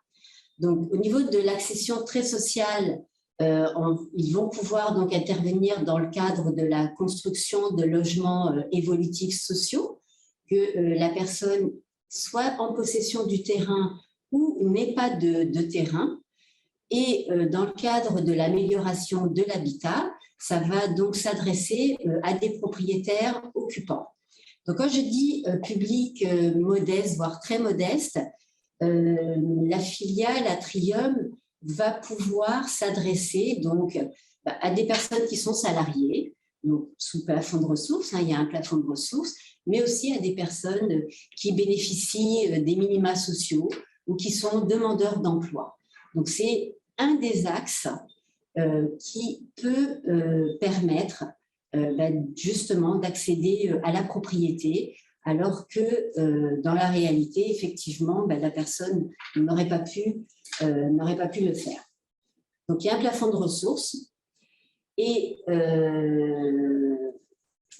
Donc, au niveau de l'accession très sociale, ils vont pouvoir donc intervenir dans le cadre de la construction de logements évolutifs sociaux, que la personne soit en possession du terrain ou n'ait pas de terrain. Et dans le cadre de l'amélioration de l'habitat, ça va donc s'adresser à des propriétaires occupants. Donc, quand je dis public modeste, voire très modeste, la filiale Atrium va pouvoir s'adresser donc à des personnes qui sont salariées, donc sous plafond de ressources, il y a un plafond de ressources, mais aussi à des personnes qui bénéficient des minima sociaux ou qui sont demandeurs d'emploi. Donc, c'est un des axes qui peut permettre justement d'accéder à la propriété, alors que dans la réalité, effectivement, la personne n'aurait pas pu le faire. Donc, il y a un plafond de ressources et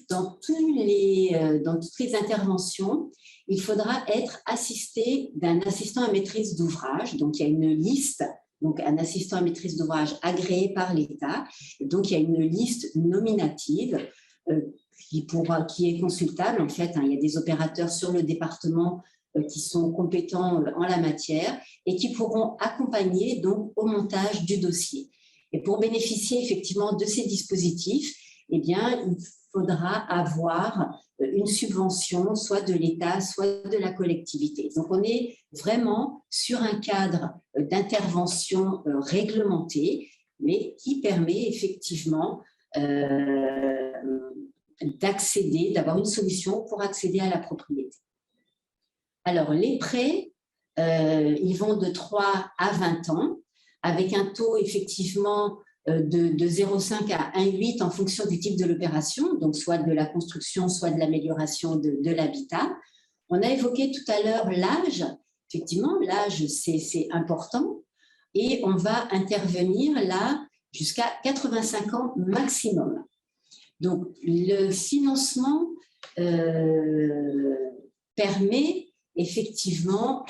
dans toutes les interventions, il faudra être assisté d'un assistant à maîtrise d'ouvrage. Donc, il y a une liste, donc un assistant à maîtrise d'ouvrage agréé par l'État. Donc, il y a une liste nominative qui est consultable. En fait, il y a des opérateurs sur le département qui sont compétents en la matière et qui pourront accompagner donc au montage du dossier. Et pour bénéficier effectivement de ces dispositifs, eh bien, il faudra avoir une subvention, soit de l'État, soit de la collectivité. Donc, on est vraiment sur un cadre d'intervention réglementé, mais qui permet effectivement d'accéder, d'avoir une solution pour accéder à la propriété. Alors, les prêts, ils vont de 3 à 20 ans, avec un taux effectivement de 0,5 à 1,8 en fonction du type de l'opération, donc soit de la construction, soit de l'amélioration de l'habitat. On a évoqué tout à l'heure l'âge. Effectivement, l'âge, c'est important. Et on va intervenir là jusqu'à 85 ans maximum. Donc, le financement permet effectivement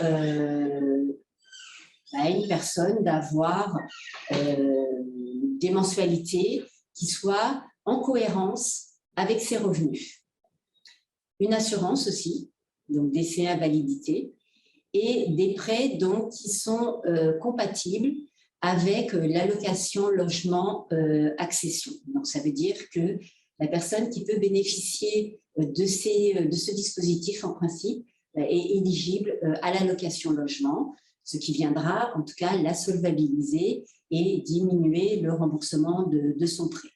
à une personne d'avoir des mensualités qui soient en cohérence avec ses revenus. Une assurance aussi, donc décès invalidité, et des prêts donc, qui sont compatibles avec l'allocation logement accession. Donc, ça veut dire que la personne qui peut bénéficier de ce dispositif, en principe, est éligible à l'allocation logement, ce qui viendra, en tout cas, la solvabiliser et diminuer le remboursement de son prêt.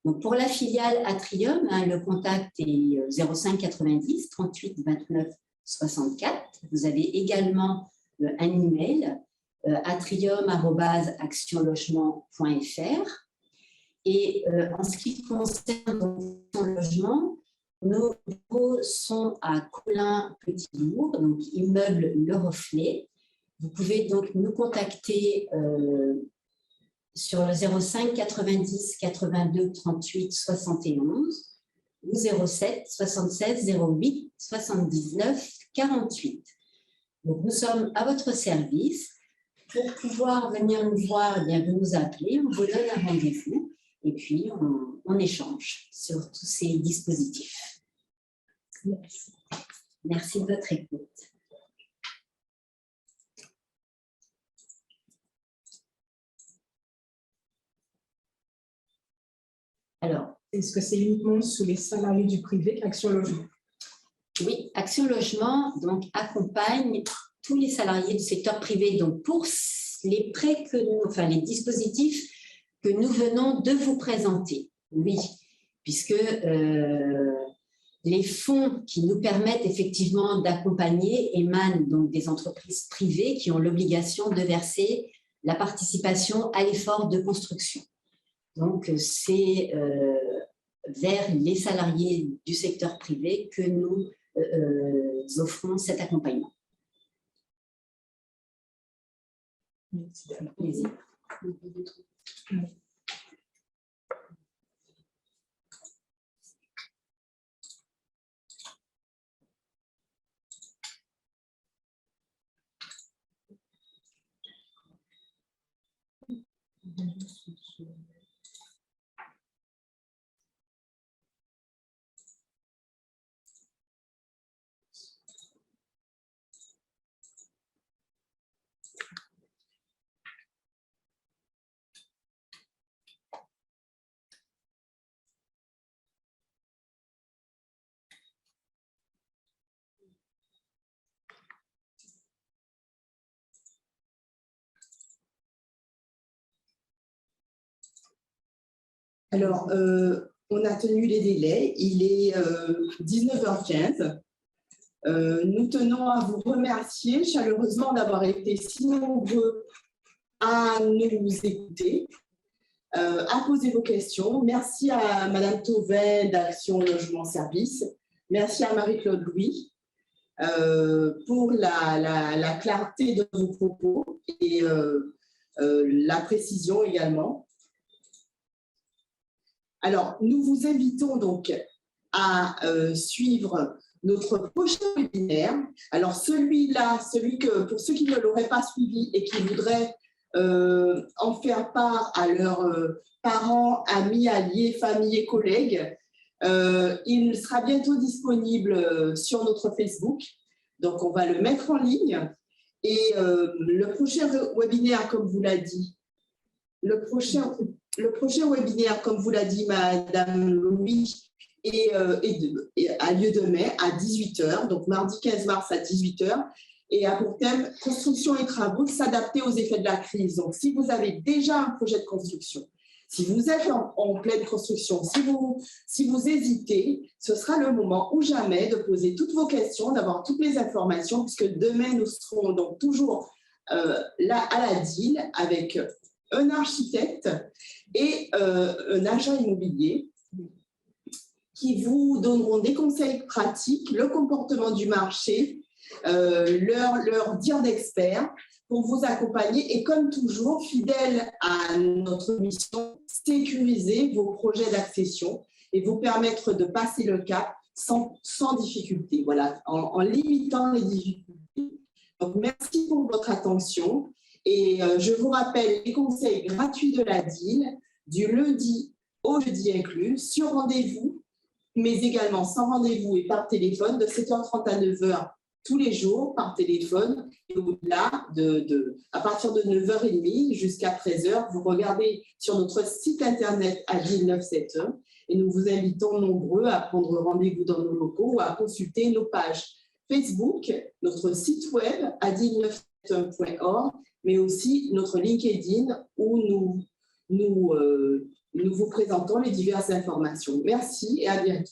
Donc, pour la filiale Atrium, le contact est 05 90 38 29 64. Vous avez également un email atrium@actionlogement.fr. Et en ce qui concerne son logement, nos bureaux sont à Coulin-Petit-Bourg, donc immeuble Le Reflet. Vous pouvez donc nous contacter sur le 05 90 82 38 71 ou 07 76 08 79 48. Donc, nous sommes à votre service. Pour pouvoir venir nous voir, eh bien, vous nous appelez, on vous donne un rendez-vous et puis on échange sur tous ces dispositifs. Merci. Merci de votre écoute. Alors, est-ce que c'est uniquement sous les salariés du privé Action Logement? Oui, Action Logement donc, accompagne tous les salariés du secteur privé. Donc, pour les prêts les dispositifs que nous venons de vous présenter, oui, puisque les fonds qui nous permettent effectivement d'accompagner émanent donc des entreprises privées qui ont l'obligation de verser la participation à l'effort de construction. Donc, c'est vers les salariés du secteur privé que nous offrons cet accompagnement. Merci. Avec plaisir. Alors, on a tenu les délais. Il est 19h15. Nous tenons à vous remercier chaleureusement d'avoir été si nombreux à nous écouter, à poser vos questions. Merci à Madame Thauvin d'Action Logement Service. Merci à Marie-Claude Louis pour la clarté de vos propos et la précision également. Alors, nous vous invitons donc à suivre notre prochain webinaire. Alors, celui-là, pour ceux qui ne l'auraient pas suivi et qui voudraient en faire part à leurs parents, amis, alliés, familles et collègues, il sera bientôt disponible sur notre Facebook. Donc, on va le mettre en ligne. Et le prochain webinaire, comme vous l'a dit, le prochain webinaire, comme vous l'a dit Madame Louis, a lieu demain à 18h, donc mardi 15 mars à 18h, et a pour thème « Construction et travaux, s'adapter aux effets de la crise ». Donc, si vous avez déjà un projet de construction, si vous êtes en pleine construction, si vous hésitez, ce sera le moment ou jamais de poser toutes vos questions, d'avoir toutes les informations, puisque demain, nous serons donc toujours là à la DIL avec un architecte et un agent immobilier qui vous donneront des conseils pratiques, le comportement du marché, leur dire d'experts pour vous accompagner et comme toujours, fidèle à notre mission, sécuriser vos projets d'accession et vous permettre de passer le cap sans difficulté, voilà, en limitant les difficultés. Donc, merci pour votre attention et je vous rappelle les conseils gratuits de la DIL du lundi au jeudi inclus, sur rendez-vous, mais également sans rendez-vous et par téléphone de 7h30 à 9h tous les jours par téléphone. Et au-delà, à partir de 9h30 jusqu'à 13h, vous regardez sur notre site internet ADIL 971 et nous vous invitons nombreux à prendre rendez-vous dans nos locaux ou à consulter nos pages Facebook, notre site web adil971.org, mais aussi notre LinkedIn où nous vous présentons les diverses informations. Merci et à bientôt.